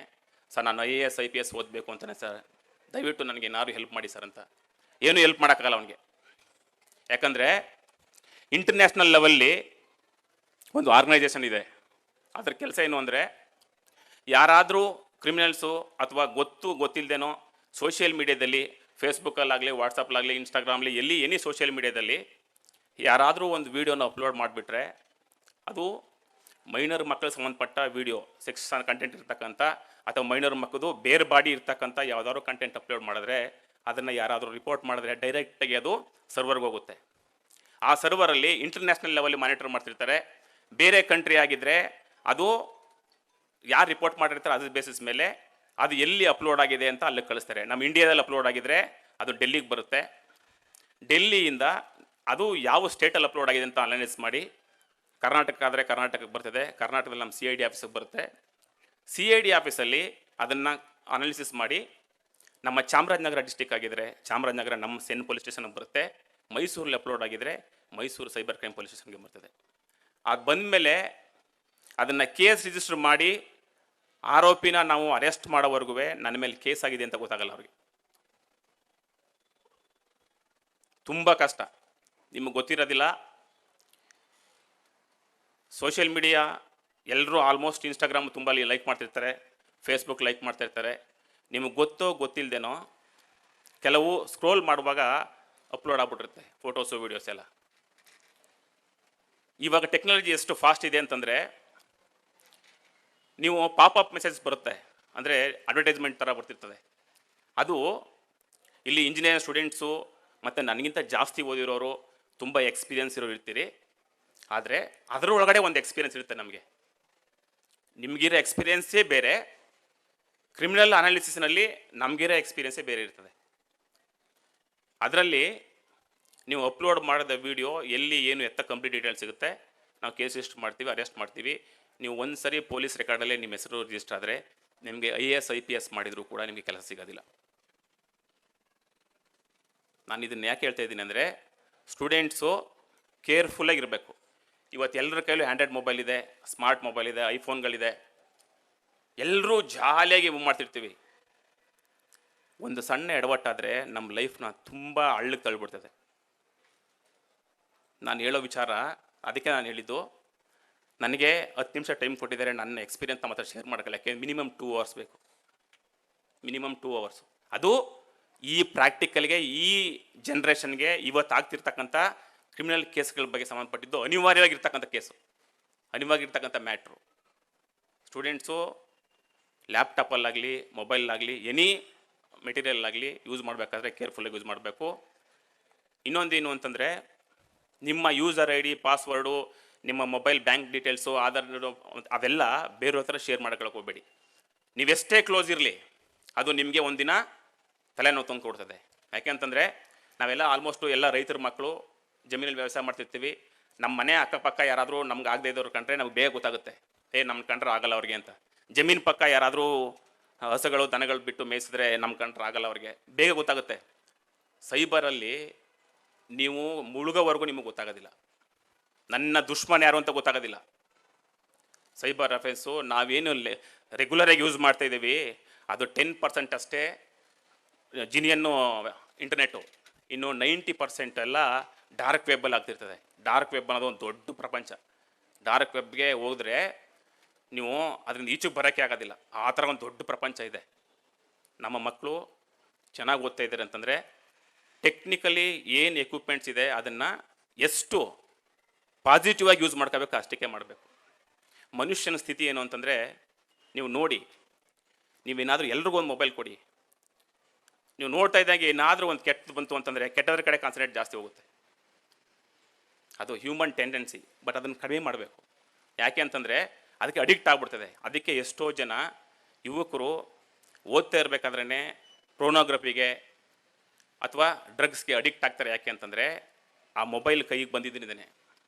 ಸರ್ ನಾನು IAS IPS ಓದಬೇಕು ಅಂತಾನೆ ಸರ್, ದಯವಿಟ್ಟು ನನಗೆ ಏನಾದ್ರು ಹೆಲ್ಪ್ ಮಾಡಿ ಸರ್ ಅಂತ. ಏನೂ ಹೆಲ್ಪ್ ಮಾಡೋಕ್ಕಾಗಲ್ಲ ಅವನಿಗೆ. ಯಾಕಂದರೆ ಇಂಟರ್ನ್ಯಾಷನಲ್ ಲೆವೆಲ್ಲಿ ಒಂದು ಆರ್ಗನೈಸೇಷನ್ ಇದೆ. ಅದ್ರ ಕೆಲಸ ಏನು ಅಂದರೆ, ಯಾರಾದರೂ ಕ್ರಿಮಿನಲ್ಸು ಅಥವಾ ಗೊತ್ತಿಲ್ಲದೇನೋ ಸೋಷಿಯಲ್ ಮೀಡಿಯಾದಲ್ಲಿ, ಫೇಸ್ಬುಕ್ಕಲ್ಲಾಗಲಿ, ವಾಟ್ಸಪ್ಲಾಗಲಿ, ಇನ್ಸ್ಟಾಗ್ರಾಮ್ಲಿ, ಎನಿ ಸೋಷಿಯಲ್ ಮೀಡಿಯಾದಲ್ಲಿ ಯಾರಾದರೂ ಒಂದು ವೀಡಿಯೋನ ಅಪ್ಲೋಡ್ ಮಾಡಿಬಿಟ್ರೆ, ಅದು ಮೈನರ್ ಮಕ್ಕಳಿಗೆ ಸಂಬಂಧಪಟ್ಟ ವೀಡಿಯೋ, ಸೆಕ್ಸ್ ಕಂಟೆಂಟ್ ಇರ್ತಕ್ಕಂಥ ಅಥವಾ ಮೈನರ್ ಮಕ್ಕಳು ಬೇರೆ ಬಾಡಿ ಇರ್ತಕ್ಕಂಥ ಯಾವುದಾದ್ರು ಕಂಟೆಂಟ್ ಅಪ್ಲೋಡ್ ಮಾಡಿದ್ರೆ, ಅದನ್ನು ಯಾರಾದರೂ ರಿಪೋರ್ಟ್ ಮಾಡಿದ್ರೆ ಡೈರೆಕ್ಟಾಗಿ ಅದು ಸರ್ವರ್ಗೆ ಹೋಗುತ್ತೆ. ಆ ಸರ್ವರಲ್ಲಿ ಇಂಟರ್ನ್ಯಾಷನಲ್ ಲೆವೆಲ್ಲಿ ಮಾನಿಟರ್ ಮಾಡ್ತಿರ್ತಾರೆ. ಬೇರೆ ಕಂಟ್ರಿ ಆಗಿದ್ದರೆ ಅದು ಯಾರು ರಿಪೋರ್ಟ್ ಮಾಡಿರ್ತಾರೆ ಅದ್ರ ಬೇಸಿಸ್ ಮೇಲೆ ಅದು ಎಲ್ಲಿ ಅಪ್ಲೋಡ್ ಆಗಿದೆ ಅಂತ ಅಲ್ಲಿಗೆ ಕಳಿಸ್ತಾರೆ. ನಮ್ಮ ಇಂಡಿಯಾದಲ್ಲಿ ಅಪ್ಲೋಡ್ ಆಗಿದ್ರೆ ಅದು ಡೆಲ್ಲಿಗೆ ಬರುತ್ತೆ. ಡೆಲ್ಲಿಯಿಂದ ಅದು ಯಾವ ಸ್ಟೇಟಲ್ಲಿ ಅಪ್ಲೋಡ್ ಆಗಿದೆ ಅಂತ ಅನಲೈಸ್ ಮಾಡಿ, ಕರ್ನಾಟಕ ಆದರೆ ಕರ್ನಾಟಕಕ್ಕೆ ಬರ್ತದೆ, ಕರ್ನಾಟಕದಲ್ಲಿ ನಮ್ಮ CID ಆಫೀಸಿಗೆ ಬರುತ್ತೆ. CID ಆಫೀಸಲ್ಲಿ ಅದನ್ನು ಅನಾಲಿಸಿಸ್ ಮಾಡಿ ನಮ್ಮ ಚಾಮರಾಜನಗರ ಡಿಸ್ಟಿಕ್ ಆಗಿದ್ರೆ ಚಾಮರಾಜನಗರ ನಮ್ಮ ಸೆನ್ ಪೊಲೀಸ್ ಸ್ಟೇಷನ್ಗೆ ಬರುತ್ತೆ, ಮೈಸೂರಲ್ಲಿ ಅಪ್ಲೋಡ್ ಆಗಿದ್ರೆ ಮೈಸೂರು ಸೈಬರ್ ಕ್ರೈಮ್ ಪೊಲೀಸ್ ಸ್ಟೇಷನ್ಗೆ ಬರ್ತದೆ. ಅದು ಬಂದಮೇಲೆ ಅದನ್ನು ಕೇಸ್ ರಿಜಿಸ್ಟರ್ ಮಾಡಿ ಆರೋಪಿನ ನಾವು ಅರೆಸ್ಟ್ ಮಾಡೋವರೆಗೂ ನನ್ನ ಮೇಲೆ ಕೇಸ್ ಆಗಿದೆ ಅಂತ ಗೊತ್ತಾಗಲ್ಲ ಅವ್ರಿಗೆ. ತುಂಬ ಕಷ್ಟ. ನಿಮಗೆ ಗೊತ್ತಿರೋದಿಲ್ಲ, ಸೋಷಿಯಲ್ ಮೀಡಿಯಾ ಎಲ್ಲರೂ ಆಲ್ಮೋಸ್ಟ್ ಇನ್ಸ್ಟಾಗ್ರಾಮ್ ತುಂಬ ಲೈಕ್ ಮಾಡ್ತಿರ್ತಾರೆ, ಫೇಸ್ಬುಕ್ ಲೈಕ್ ಮಾಡ್ತಾಯಿರ್ತಾರೆ. ನಿಮಗೆ ಗೊತ್ತೋ ಗೊತ್ತಿಲ್ಲದೇನೋ ಕೆಲವು ಸ್ಕ್ರೋಲ್ ಮಾಡುವಾಗ ಅಪ್ಲೋಡ್ ಆಗ್ಬಿಟ್ಟಿರುತ್ತೆ ಫೋಟೋಸು ವೀಡಿಯೋಸ್ ಎಲ್ಲ. ಇವಾಗ ಟೆಕ್ನಾಲಜಿ ಎಷ್ಟು ಫಾಸ್ಟ್ ಇದೆ ಅಂತಂದರೆ, ನೀವು ಪಾಪಪ್ ಮೆಸೇಜ್ ಬರುತ್ತೆ, ಅಂದರೆ ಅಡ್ವರ್ಟೈಸ್ಮೆಂಟ್ ಥರ ಬರ್ತಿರ್ತದೆ. ಅದು ಇಲ್ಲಿ ಇಂಜಿನಿಯರ್ ಸ್ಟೂಡೆಂಟ್ಸು ಮತ್ತು ನನಗಿಂತ ಜಾಸ್ತಿ ಓದಿರೋರು, ತುಂಬ ಎಕ್ಸ್ಪೀರಿಯನ್ಸ್ ಇರೋರು ಇರ್ತೀರಿ. ಆದರೆ ಅದರೊಳಗಡೆ ಒಂದು ಎಕ್ಸ್ಪೀರಿಯನ್ಸ್ ಇರುತ್ತೆ ನಮಗೆ. ನಿಮಗಿರೋ ಎಕ್ಸ್ಪೀರಿಯನ್ಸೇ ಬೇರೆ, ಕ್ರಿಮಿನಲ್ ಅನಾಲಿಸಿಸ್ನಲ್ಲಿ ನಮಗಿರೋ ಎಕ್ಸ್ಪೀರಿಯನ್ಸೇ ಬೇರೆ ಇರ್ತದೆ. ಅದರಲ್ಲಿ ನೀವು ಅಪ್ಲೋಡ್ ಮಾಡಿದ ವಿಡಿಯೋ ಎಲ್ಲಿ ಏನು ಎತ್ತ ಕಂಪ್ಲೀಟ್ ಡೀಟೇಲ್ಸ್ ಸಿಗುತ್ತೆ, ನಾವು ಕೇಸ್ ರಿಜಿಸ್ಟರ್ ಮಾಡ್ತೀವಿ, ಅರೆಸ್ಟ್ ಮಾಡ್ತೀವಿ. ನೀವು ಒಂದು ಸರಿ ಪೊಲೀಸ್ ರೆಕಾರ್ಡಲ್ಲೇ ನಿಮ್ಮ ಹೆಸರು ರಿಜಿಸ್ಟರ್ ಆದರೆ ನಿಮಗೆ IAS IPS ಮಾಡಿದರೂ ಕೂಡ ನಿಮಗೆ ಕೆಲಸ ಸಿಗೋದಿಲ್ಲ. ನಾನು ಇದನ್ನು ಯಾಕೆ ಹೇಳ್ತಾ ಇದ್ದೀನಿ ಅಂದರೆ, ಸ್ಟೂಡೆಂಟ್ಸು ಕೇರ್ಫುಲ್ಲಾಗಿರಬೇಕು. ಇವತ್ತು ಎಲ್ಲರ ಕೈಲೂ ಆ್ಯಂಡ್ರಾಯ್ಡ್ ಮೊಬೈಲ್ ಇದೆ, ಸ್ಮಾರ್ಟ್ ಮೊಬೈಲ್ ಇದೆ, ಐಫೋನ್ಗಳಿದೆ, ಎಲ್ಲರೂ ಜಾಲಿಯಾಗಿ ಮೂವ್ ಮಾಡ್ತಿರ್ತೀವಿ. ಒಂದು ಸಣ್ಣ ಎಡವಟ್ಟಾದರೆ ನಮ್ಮ ಲೈಫ್ನ ತುಂಬ ಹಳ್ಳಕ್ಕೆ ತಳ್ಳಿಬಿಡ್ತದೆ. ನಾನು ಹೇಳೋ ವಿಚಾರ ಅದಕ್ಕೆ ನಾನು ಹೇಳಿದ್ದು. ನನಗೆ 10 ನಿಮಿಷ ಟೈಮ್ ಕೊಟ್ಟಿದ್ದಾರೆ, ನನ್ನ ಎಕ್ಸ್ಪೀರಿಯನ್ಸ್ ನಮ್ಮ ಹತ್ರ ಶೇರ್ ಮಾಡೋಕ್ಕಲ್ಲ. ಯಾಕೆ ಮಿನಿಮಮ್ 2 hours ಬೇಕು, ಮಿನಿಮಮ್ 2 hours. ಅದು ಈ ಪ್ರಾಕ್ಟಿಕಲ್ಗೆ, ಈ ಜನ್ರೇಷನ್ಗೆ ಇವತ್ತು ಆಗ್ತಿರ್ತಕ್ಕಂಥ ಕ್ರಿಮಿನಲ್ ಕೇಸ್ಗಳ ಬಗ್ಗೆ ಸಂಬಂಧಪಟ್ಟಿದ್ದು ಅನಿವಾರ್ಯವಾಗಿರ್ತಕ್ಕಂಥ ಕೇಸು, ಅನಿವಾರ್ಯವಾಗಿರ್ತಕ್ಕಂಥ ಮ್ಯಾಟ್ರು. ಸ್ಟೂಡೆಂಟ್ಸು ಲ್ಯಾಪ್ಟಾಪಲ್ಲಾಗಲಿ ಮೊಬೈಲಾಗಲಿ ಎನಿ ಮೆಟೀರಿಯಲ್ ಆಗಲಿ ಯೂಸ್ ಮಾಡಬೇಕಾದ್ರೆ ಕೇರ್ಫುಲ್ಲಾಗಿ ಯೂಸ್ ಮಾಡಬೇಕು. ಇನ್ನೊಂದೇನು ಅಂತಂದರೆ, ನಿಮ್ಮ ಯೂಸರ್ ID, ಪಾಸ್ವರ್ಡು, ನಿಮ್ಮ ಮೊಬೈಲ್ ಬ್ಯಾಂಕ್ ಡೀಟೇಲ್ಸು, ಆಧಾರ್ ಅವೆಲ್ಲ ಬೇರೆಯವ್ರ ಹತ್ರ ಶೇರ್ ಮಾಡ್ಕೊಳಕ್ಕೆ ಹೋಗಬೇಡಿ. ನೀವೆಷ್ಟೇ ಕ್ಲೋಸ್ ಇರಲಿ, ಅದು ನಿಮಗೆ ಒಂದಿನ ತಲೆನೋವು ತಂದು ಕೊಡ್ತದೆ. ಯಾಕೆಂತಂದರೆ ನಾವೆಲ್ಲ ಆಲ್ಮೋಸ್ಟು ಎಲ್ಲ ರೈತರ ಮಕ್ಕಳು, ಜಮೀನಲ್ಲಿ ವ್ಯವಸಾಯ ಮಾಡ್ತಿರ್ತೀವಿ. ನಮ್ಮ ಮನೆ ಅಕ್ಕಪಕ್ಕ ಯಾರಾದರೂ ನಮ್ಗೆ ಆಗದೆ ಇದ್ದವ್ರು ಕಂಡ್ರೆ ನಮ್ಗೆ ಬೇಗ ಗೊತ್ತಾಗುತ್ತೆ, ನಮ್ಮ ಕಂಡ್ರೆ ಆಗಲ್ಲ ಅವ್ರಿಗೆ ಅಂತ. ಜಮೀನು ಪಕ್ಕ ಯಾರಾದರೂ ಹಸುಗಳು ದನಗಳು ಬಿಟ್ಟು ಮೇಯಿಸಿದ್ರೆ ನಮ್ಮ ಕಂಡ್ರೆ ಆಗಲ್ಲ ಅವ್ರಿಗೆ, ಬೇಗ ಗೊತ್ತಾಗುತ್ತೆ. ಸೈಬರಲ್ಲಿ ನೀವು ಮುಳುಗೋವರೆಗೂ ನಿಮಗೆ ಗೊತ್ತಾಗೋದಿಲ್ಲ, ನನ್ನ ದುಶ್ಮನ್ ಯಾರು ಅಂತ ಗೊತ್ತಾಗೋದಿಲ್ಲ. ಸೈಬರ್ ಅಫೆನ್ಸು ನಾವೇನು ರೆಗ್ಯುಲರಾಗಿ ಯೂಸ್ ಮಾಡ್ತಾ ಇದ್ದೀವಿ, ಅದು 10% ಅಷ್ಟೇ ಜಿನಿಯನ್ನು ಇಂಟರ್ನೆಟ್ಟು, ಇನ್ನು 90% ಎಲ್ಲ ಡಾರ್ಕ್ ವೆಬ್ಬಲ್ಲಿ ಆಗ್ತಿರ್ತದೆ. ಡಾರ್ಕ್ ವೆಬ್ ಅನ್ನೋದು ಒಂದು ದೊಡ್ಡ ಪ್ರಪಂಚ. ಡಾರ್ಕ್ ವೆಬ್ಗೆ ಹೋದರೆ ನೀವು ಅದರಿಂದ ಈಚೆಗೆ ಬರೋಕ್ಕೆ ಆಗೋದಿಲ್ಲ, ಆ ಥರ ಒಂದು ದೊಡ್ಡ ಪ್ರಪಂಚ ಇದೆ. ನಮ್ಮ ಮಕ್ಕಳು ಚೆನ್ನಾಗಿ ಓದ್ತಾ ಇದ್ದಾರೆ ಅಂತಂದರೆ ಟೆಕ್ನಿಕಲಿ ಏನು ಎಕ್ವಿಪ್ಮೆಂಟ್ಸ್ ಇದೆ ಅದನ್ನು ಎಷ್ಟು ಪಾಸಿಟಿವ್ ಆಗಿ ಯೂಸ್ ಮಾಡ್ಕೋಬೇಕು ಅಷ್ಟಕ್ಕೆ ಮಾಡಬೇಕು. ಮನುಷ್ಯನ ಸ್ಥಿತಿ ಏನು ಅಂತಂದರೆ, ನೀವು ನೋಡಿ, ನೀವೇನಾದರೂ ಎಲ್ರಿಗೂ ಒಂದು ಮೊಬೈಲ್ ಕೊಡಿ, ನೀವು ನೋಡ್ತಾ ಇದ್ದಂಗೆ ಏನಾದರೂ ಒಂದು ಕೆಟ್ಟದ್ದು ಬಂತು ಅಂತಂದರೆ ಕೆಟ್ಟದ್ರ ಕಡೆ ಕಾನ್ಸಂಟ್ರೇಟ್ ಜಾಸ್ತಿ ಹೋಗುತ್ತೆ. ಅದು ಹ್ಯೂಮನ್ ಟೆಂಡೆನ್ಸಿ. ಬಟ್ ಅದನ್ನು ಕಡಿಮೆ ಮಾಡಬೇಕು. ಯಾಕೆ ಅಂತಂದರೆ ಅದಕ್ಕೆ ಅಡಿಕ್ಟ್ ಆಗಿಬಿಡ್ತದೆ. ಅದಕ್ಕೆ ಎಷ್ಟೋ ಜನ ಯುವಕರು ಓದ್ತಾ ಇರಬೇಕಾದ್ರೇ ಪ್ರೋನೋಗ್ರಫಿಗೆ ಅಥವಾ ಡ್ರಗ್ಸ್ಗೆ ಅಡಿಕ್ಟ್ ಆಗ್ತಾರೆ. ಯಾಕೆ ಅಂತಂದರೆ ಆ ಮೊಬೈಲ್ ಕೈಗೆ ಬಂದಿದ್ದೇನೆ.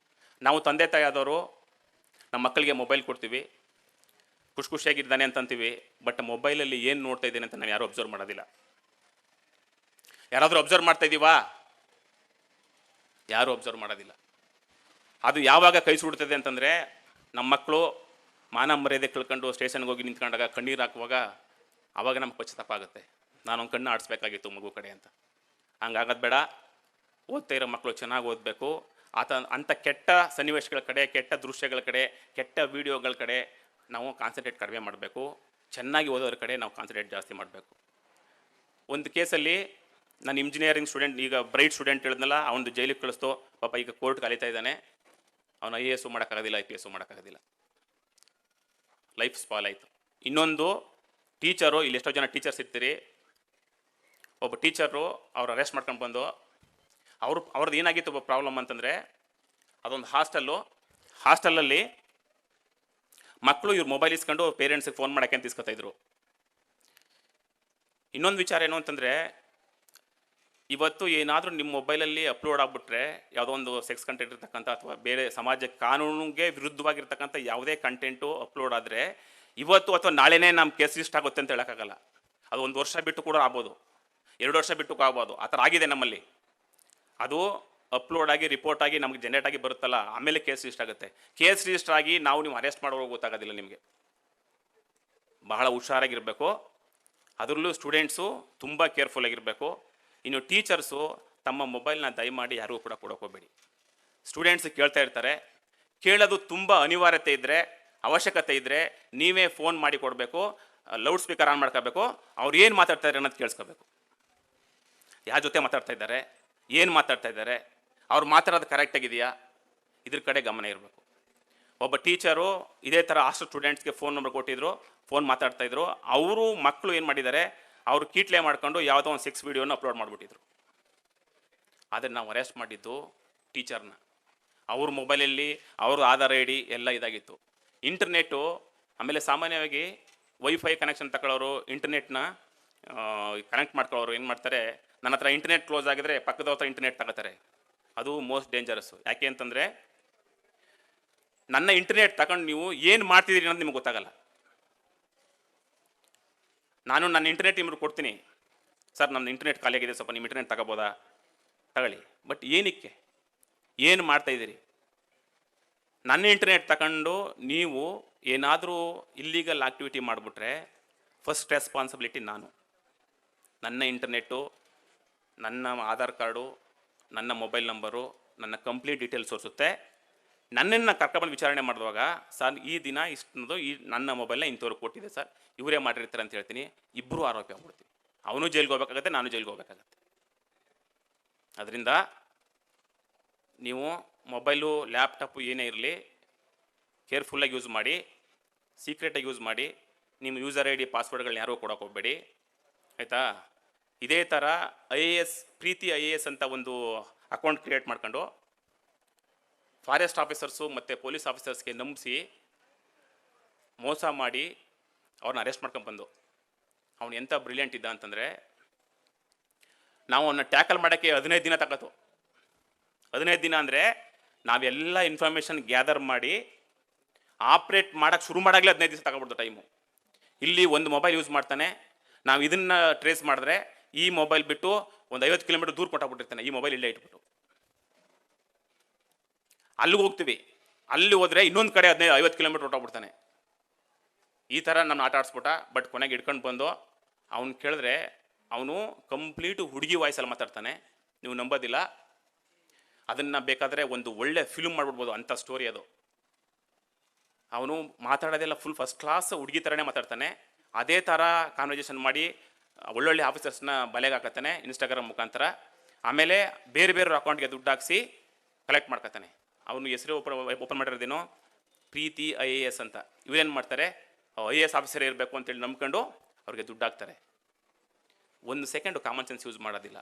ನಾವು ತಂದೆ ತಾಯಿ ಆದವರು ನಮ್ಮ ಮಕ್ಕಳಿಗೆ ಮೊಬೈಲ್ ಕೊಡ್ತೀವಿ, ಖುಷಿಯಾಗಿದ್ದಾನೆ ಅಂತಂತೀವಿ. ಬಟ್ ಮೊಬೈಲಲ್ಲಿ ಏನು ನೋಡ್ತಾ ಇದ್ದೇನೆ ಅಂತ ನಾವು ಯಾರೂ ಅಬ್ಸರ್ವ್ ಮಾಡೋದಿಲ್ಲ. ಯಾರಾದರೂ ಅಬ್ಸರ್ವ್ ಮಾಡ್ತಾ ಇದ್ದೀವಾ? ಯಾರೂ ಅಬ್ಸರ್ವ್ ಮಾಡೋದಿಲ್ಲ. ಅದು ಯಾವಾಗ ಕೈ ಸುಡ್ತದೆ ಅಂತಂದರೆ, ನಮ್ಮ ಮಕ್ಕಳು ಮಾನ ಮರ್ಯಾದೆ ಕಳ್ಕೊಂಡು ಸ್ಟೇಷನ್ಗೆ ಹೋಗಿ ನಿಂತ್ಕೊಂಡಾಗ ಕಣ್ಣೀರು ಹಾಕುವಾಗ ಆವಾಗ ನಮ್ಗೆ ಪಶ್ಚಾತ್ತಾಪ ಆಗುತ್ತೆ, ನಾನೊಂದು ಕಣ್ಣು ಆಡಿಸ್ಬೇಕಾಗಿತ್ತು ಮಗು ಕಡೆ ಅಂತ. ಹಂಗಾಗೋದು ಬೇಡ. ಓದ್ತಾ ಇರೋ ಮಕ್ಕಳು ಚೆನ್ನಾಗಿ ಓದಬೇಕು. ಅಂಥ ಕೆಟ್ಟ ಸನ್ನಿವೇಶಗಳ ಕಡೆ, ಕೆಟ್ಟ ದೃಶ್ಯಗಳ ಕಡೆ, ಕೆಟ್ಟ ವೀಡಿಯೋಗಳ ಕಡೆ ನಾವು ಕಾನ್ಸಂಟ್ರೇಟ್ ಕಡಿಮೆ ಮಾಡಬೇಕು. ಚೆನ್ನಾಗಿ ಓದೋದ್ರ ಕಡೆ ನಾವು ಕಾನ್ಸಂಟ್ರೇಟ್ ಜಾಸ್ತಿ ಮಾಡಬೇಕು. ಒಂದು ಕೇಸಲ್ಲಿ ನಾನು ಇಂಜಿನಿಯರಿಂಗ್ ಸ್ಟೂಡೆಂಟ್, ಈಗ ಬ್ರೈಟ್ ಸ್ಟೂಡೆಂಟ್ ಹೇಳಿದ್ನಲ್ಲ, ಅವನು ಜೈಲಿಗೆ ಕಳಿಸ್ತೋ, ಪಾಪ ಈಗ ಕೋರ್ಟ್ಗೆ ಅಲಿತಾ ಇದ್ದಾನೆ. ಅವನು IAS ಮಾಡೋಕ್ಕಾಗೋದಿಲ್ಲ, IPS ಮಾಡೋಕ್ಕಾಗೋದಿಲ್ಲ. ಲೈಫ್ ಸ್ಪಾಲ್ ಆಯಿತು. ಇನ್ನೊಂದು ಟೀಚರು, ಇಲ್ಲಿ ಎಷ್ಟೋ ಜನ ಟೀಚರ್ಸ್ ಇರ್ತೀರಿ. ಒಬ್ಬ ಟೀಚರು ಅವ್ರು ಅರೆಸ್ಟ್ ಮಾಡ್ಕೊಂಡು ಬಂದು, ಅವ್ರದ್ದು ಏನಾಗಿತ್ತು ಒಬ್ಬ ಪ್ರಾಬ್ಲಮ್ ಅಂತಂದರೆ, ಅದೊಂದು ಹಾಸ್ಟೆಲಲ್ಲಿ ಮಕ್ಕಳು ಇವ್ರು ಮೊಬೈಲ್ ಇಸ್ಕೊಂಡು ಪೇರೆಂಟ್ಸಿಗೆ ಫೋನ್ ಮಾಡೋಕ್ಕೆ ಅಂತ ಇಸ್ಕೊತಾಯಿದ್ರು. ಇನ್ನೊಂದು ವಿಚಾರ ಏನು ಅಂತಂದರೆ, ಇವತ್ತು ಏನಾದರೂ ನಿಮ್ಮ ಮೊಬೈಲಲ್ಲಿ ಅಪ್ಲೋಡ್ ಆಗಿಬಿಟ್ರೆ, ಯಾವುದೋ ಒಂದು ಸೆಕ್ಸ್ ಕಂಟೆಂಟ್ ಇರ್ತಕ್ಕಂಥ ಅಥವಾ ಬೇರೆ ಸಮಾಜ ಕಾನೂನಿಗೆ ವಿರುದ್ಧವಾಗಿರ್ತಕ್ಕಂಥ ಯಾವುದೇ ಕಂಟೆಂಟು ಅಪ್ಲೋಡ್ ಆದರೆ ಇವತ್ತು ಅಥವಾ ನಾಳೆನೇ ನಮ್ಮ ಕೇಸ್ ರಿಜಿಸ್ಟರ್ ಆಗುತ್ತೆ ಅಂತ ಹೇಳೋಕ್ಕಾಗಲ್ಲ. ಅದು 1 ವರ್ಷ ಬಿಟ್ಟು ಕೂಡ ಆಗ್ಬೋದು. 2 ವರ್ಷ ಬಿಟ್ಟು ಆಗ್ಬೋದು, ಆ ಥರ ಆಗಿದೆ ನಮ್ಮಲ್ಲಿ. ಅದು ಅಪ್ಲೋಡ್ ಆಗಿ ರಿಪೋರ್ಟ್ ಆಗಿ ನಮಗೆ ಜನರೇಟ್ ಆಗಿ ಬರುತ್ತಲ್ಲ, ಆಮೇಲೆ ಕೇಸ್ ರಿಜಿಸ್ಟರ್ ಆಗುತ್ತೆ. ಕೇಸ್ ರಿಜಿಸ್ಟರ್ ಆಗಿ ನೀವು ಅರೆಸ್ಟ್ ಮಾಡೋವಾಗ ಗೊತ್ತಾಗೋದಿಲ್ಲ ನಿಮಗೆ. ಬಹಳ ಹುಷಾರಾಗಿರಬೇಕು. ಅದರಲ್ಲೂ ಸ್ಟೂಡೆಂಟ್ಸು ತುಂಬ ಕೇರ್ಫುಲ್ ಆಗಿರಬೇಕು. ಇನ್ನು ಟೀಚರ್ಸು ತಮ್ಮ ಮೊಬೈಲ್ನ ದಯಮಾಡಿ ಯಾರಿಗೂ ಕೂಡ ಕೊಡೋಕೆ ಹೋಗಬೇಡಿ. ಸ್ಟೂಡೆಂಟ್ಸ್ ಕೇಳ್ತಾ ಇರ್ತಾರೆ, ಕೇಳೋದು ತುಂಬ ಅನಿವಾರ್ಯತೆ ಇದ್ದರೆ, ಅವಶ್ಯಕತೆ ಇದ್ದರೆ ನೀವೇ ಫೋನ್ ಮಾಡಿ ಕೊಡಬೇಕು, ಲೌಡ್ ಸ್ಪೀಕರ್ ಆನ್ ಮಾಡ್ಕೋಬೇಕು, ಅವ್ರು ಏನು ಮಾತಾಡ್ತಾ ಇದ್ದಾರೆ ಅನ್ನೋದು ಕೇಳಿಸ್ಕೋಬೇಕು. ಯಾರ ಜೊತೆ ಮಾತಾಡ್ತಾ ಇದ್ದಾರೆ, ಏನು ಮಾತಾಡ್ತಾ ಇದ್ದಾರೆ, ಅವ್ರು ಮಾತಾಡೋದು ಕರೆಕ್ಟಾಗಿದೆಯಾ, ಇದ್ರ ಕಡೆ ಗಮನ ಇರಬೇಕು. ಒಬ್ಬ ಟೀಚರು ಇದೇ ಥರ ಹಾಸ್ಟೆಲ್ ಸ್ಟೂಡೆಂಟ್ಸ್ಗೆ ಫೋನ್ ನಂಬರ್ ಕೊಟ್ಟಿದ್ರು, ಫೋನ್ ಮಾತಾಡ್ತಾಯಿದ್ರು. ಅವರು ಮಕ್ಕಳು ಏನು ಮಾಡಿದ್ದಾರೆ, ಅವರು ಕೀಟ್ಲೆ ಮಾಡ್ಕೊಂಡು ಯಾವುದೋ ಒಂದು 6 ವೀಡಿಯೋನ ಅಪ್ಲೋಡ್ ಮಾಡಿಬಿಟ್ಟಿದ್ರು. ಆದರೆ ನಾವು ಅರೆಸ್ಟ್ ಮಾಡಿದ್ದು ಟೀಚರ್ನ. ಅವ್ರ ಮೊಬೈಲಲ್ಲಿ ಅವ್ರ ಆಧಾರ್ ಐ ಡಿ ಎಲ್ಲ ಇದಾಗಿತ್ತು. ಇಂಟರ್ನೆಟ್ಟು, ಆಮೇಲೆ ಸಾಮಾನ್ಯವಾಗಿ ವೈಫೈ ಕನೆಕ್ಷನ್ ತಗೊಳ್ಳೋರು, ಇಂಟರ್ನೆಟ್ನ ಕನೆಕ್ಟ್ ಮಾಡ್ಕೊಳ್ಳೋರು ಏನು ಮಾಡ್ತಾರೆ, ನನ್ನ ಹತ್ರ ಇಂಟರ್ನೆಟ್ ಕ್ಲೋಸ್ ಆಗಿದ್ರೆ ಪಕ್ಕದ ಹತ್ರ ಇಂಟರ್ನೆಟ್ ತಗೋತಾರೆ. ಅದು ಮೋಸ್ಟ್ ಡೇಂಜರಸ್ಸು. ಯಾಕೆ ಅಂತಂದರೆ, ನನ್ನ ಇಂಟರ್ನೆಟ್ ತಗೊಂಡು ನೀವು ಏನು ಮಾಡ್ತಿದ್ದೀರಿ ಅನ್ನೋದು ನಿಮ್ಗೆ ಗೊತ್ತಾಗಲ್ಲ. ನಾನು ನನ್ನ ಇಂಟರ್ನೆಟ್ ನಿಮ್ಗೆ ಕೊಡ್ತೀನಿ, ಸರ್ ನನ್ನ ಇಂಟರ್ನೆಟ್ ಖಾಲಿಯಾಗಿದೆ, ಸ್ವಲ್ಪ ನಿಮ್ಮ ಇಂಟರ್ನೆಟ್ ತಗೋಬೋದಾ, ತಗೊಳ್ಳಿ. ಬಟ್ ಏನಕ್ಕೆ, ಏನು ಮಾಡ್ತಾಯಿದ್ದೀರಿ? ನನ್ನ ಇಂಟರ್ನೆಟ್ ತಗೊಂಡು ನೀವು ಏನಾದರೂ ಇಲ್ಲೀಗಲ್ ಆಕ್ಟಿವಿಟಿ ಮಾಡಿಬಿಟ್ರೆ ಫಸ್ಟ್ ರೆಸ್ಪಾನ್ಸಿಬಿಲಿಟಿ ನಾನು. ನನ್ನ ಇಂಟರ್ನೆಟ್ಟು, ನನ್ನ ಆಧಾರ್ ಕಾರ್ಡು, ನನ್ನ ಮೊಬೈಲ್ ನಂಬರು, ನನ್ನ ಕಂಪ್ಲೀಟ್ ಡೀಟೇಲ್ಸ್ ತೋರಿಸುತ್ತೆ. ನನ್ನನ್ನು ಕರ್ಕೊಬಂದು ವಿಚಾರಣೆ ಮಾಡಿದಾಗ, ಸರ್ ಈ ದಿನ ಇಷ್ಟನ್ನದು ನನ್ನ ಮೊಬೈಲ್ನ ಇಂಥವ್ರಿಗೆ ಕೊಟ್ಟಿದೆ ಸರ್, ಇವರೇ ಮಾಡಿರ್ತಾರೆ ಅಂತ ಹೇಳ್ತೀನಿ. ಇಬ್ಬರು ಆರೋಪಿ ಆಗ್ಬಿಡ್ತೀವಿ. ಅವನು ಜೈಲಿಗೆ ಹೋಗ್ಬೇಕಾಗತ್ತೆ, ನಾನು ಜೈಲಿಗೆ ಹೋಗ್ಬೇಕಾಗತ್ತೆ. ಅದರಿಂದ ನೀವು ಮೊಬೈಲು, ಲ್ಯಾಪ್ಟಾಪು ಏನೇ ಇರಲಿ ಕೇರ್ಫುಲ್ಲಾಗಿ ಯೂಸ್ ಮಾಡಿ, ಸೀಕ್ರೆಟಾಗಿ ಯೂಸ್ ಮಾಡಿ. ನಿಮ್ಮ ಯೂಸರ್ ಐ ಡಿ ಪಾಸ್ವರ್ಡ್ಗಳನ್ನ ಯಾರೂ ಕೊಡೋಕೆ ಹೋಗಬೇಡಿ, ಆಯಿತಾ? ಇದೇ ಥರ IAS ಪ್ರೀತಿ IAS ಅಂತ ಒಂದು ಅಕೌಂಟ್ ಕ್ರಿಯೇಟ್ ಮಾಡ್ಕೊಂಡು ಫಾರೆಸ್ಟ್ ಆಫೀಸರ್ಸು ಮತ್ತು ಪೊಲೀಸ್ ಆಫೀಸರ್ಸ್ಗೆ ನಂಬಿಸಿ ಮೋಸ ಮಾಡಿ ಅವ್ರನ್ನ ಅರೆಸ್ಟ್ ಮಾಡ್ಕೊಂಡ್ಬಂದು. ಅವನು ಎಂಥ ಬ್ರಿಲಿಯಂಟ್ ಇದ್ದ ಅಂತಂದರೆ, ನಾವು ಅವನ್ನ ಟ್ಯಾಕಲ್ ಮಾಡೋಕ್ಕೆ 15 ದಿನ ತಗೋತು. 15 ದಿನ ಅಂದರೆ ನಾವೆಲ್ಲ ಇನ್ಫಾರ್ಮೇಷನ್ ಗ್ಯಾದರ್ ಮಾಡಿ ಆಪ್ರೇಟ್ ಮಾಡೋಕ್ಕೆ ಶುರು ಮಾಡೋಕ್ಕೆ 15 ದಿವಸ ತಗೊಬಿಡ್ತು ಟೈಮು. ಇಲ್ಲಿ ಒಂದು ಮೊಬೈಲ್ ಯೂಸ್ ಮಾಡ್ತಾನೆ, ನಾವು ಇದನ್ನು ಟ್ರೇಸ್ ಮಾಡಿದ್ರೆ ಈ ಮೊಬೈಲ್ ಬಿಟ್ಟು ಒಂದು 50 ಕಿಲೋಮೀಟರ್ ದೂರ ಕೊಟ್ಟಾಗ್ಬಿಟ್ಟಿರ್ತಾನೆ, ಈ ಮೊಬೈಲ್ ಇಲ್ಲೇ ಇಟ್ಬಿಟ್ಟು. ಅಲ್ಲಿಗೆ ಹೋಗ್ತೀವಿ, ಅಲ್ಲಿ ಹೋದರೆ ಇನ್ನೊಂದು ಕಡೆ 50 ಕಿಲೋಮೀಟರ್ ಹೊಟ್ಟೋಗ್ಬಿಡ್ತಾನೆ. ಈ ಥರ ನಾನು ಆಟ ಆಡಿಸ್ಬಿಟ್ಟ. ಬಟ್ ಕೊನೆಗೆ ಇಟ್ಕೊಂಡು ಬಂದು ಅವ್ನು ಕೇಳಿದ್ರೆ ಅವನು ಕಂಪ್ಲೀಟು ಹುಡುಗಿ ವಾಯ್ಸಲ್ಲಿ ಮಾತಾಡ್ತಾನೆ, ನೀವು ನಂಬೋದಿಲ್ಲ. ಅದನ್ನು ಬೇಕಾದರೆ ಒಂದು ಒಳ್ಳೆ ಫಿಲ್ಮ್ ಮಾಡಿಬಿಡ್ಬೋದು, ಅಂಥ ಸ್ಟೋರಿ ಅದು. ಅವನು ಮಾತಾಡೋದೆಲ್ಲ ಫುಲ್ ಫಸ್ಟ್ ಕ್ಲಾಸ್ ಹುಡುಗಿ ಥರನೇ ಮಾತಾಡ್ತಾನೆ. ಅದೇ ಥರ ಕಾನ್ವರ್ಜೇಷನ್ ಮಾಡಿ ಒಳ್ಳೊಳ್ಳೆ ಆಫೀಸರ್ಸ್ನ ಬಲೆಗೆ ಹಾಕತ್ತಾನೆ ಇನ್ಸ್ಟಾಗ್ರಾಮ್ ಮುಖಾಂತರ. ಆಮೇಲೆ ಬೇರೆ ಬೇರೆ ಅಕೌಂಟ್ಗೆ ದುಡ್ಡು ಹಾಕ್ಸಿ ಕಲೆಕ್ಟ್ ಮಾಡ್ಕೊತಾನೆ. ಅವನು ಹೆಸರು ಓಪನ್ ಮಾಡಿರೋದೇನೋ ಪ್ರೀತಿ IAS ಅಂತ. ಇವೇನು ಮಾಡ್ತಾರೆ, IAS ಆಫೀಸರ್ ಇರಬೇಕು ಅಂತೇಳಿ ನಂಬ್ಕೊಂಡು ಅವ್ರಿಗೆ ದುಡ್ಡು ಹಾಕ್ತಾರೆ. 1 ಸೆಕೆಂಡು ಕಾಮನ್ ಸೆನ್ಸ್ ಯೂಸ್ ಮಾಡೋದಿಲ್ಲ.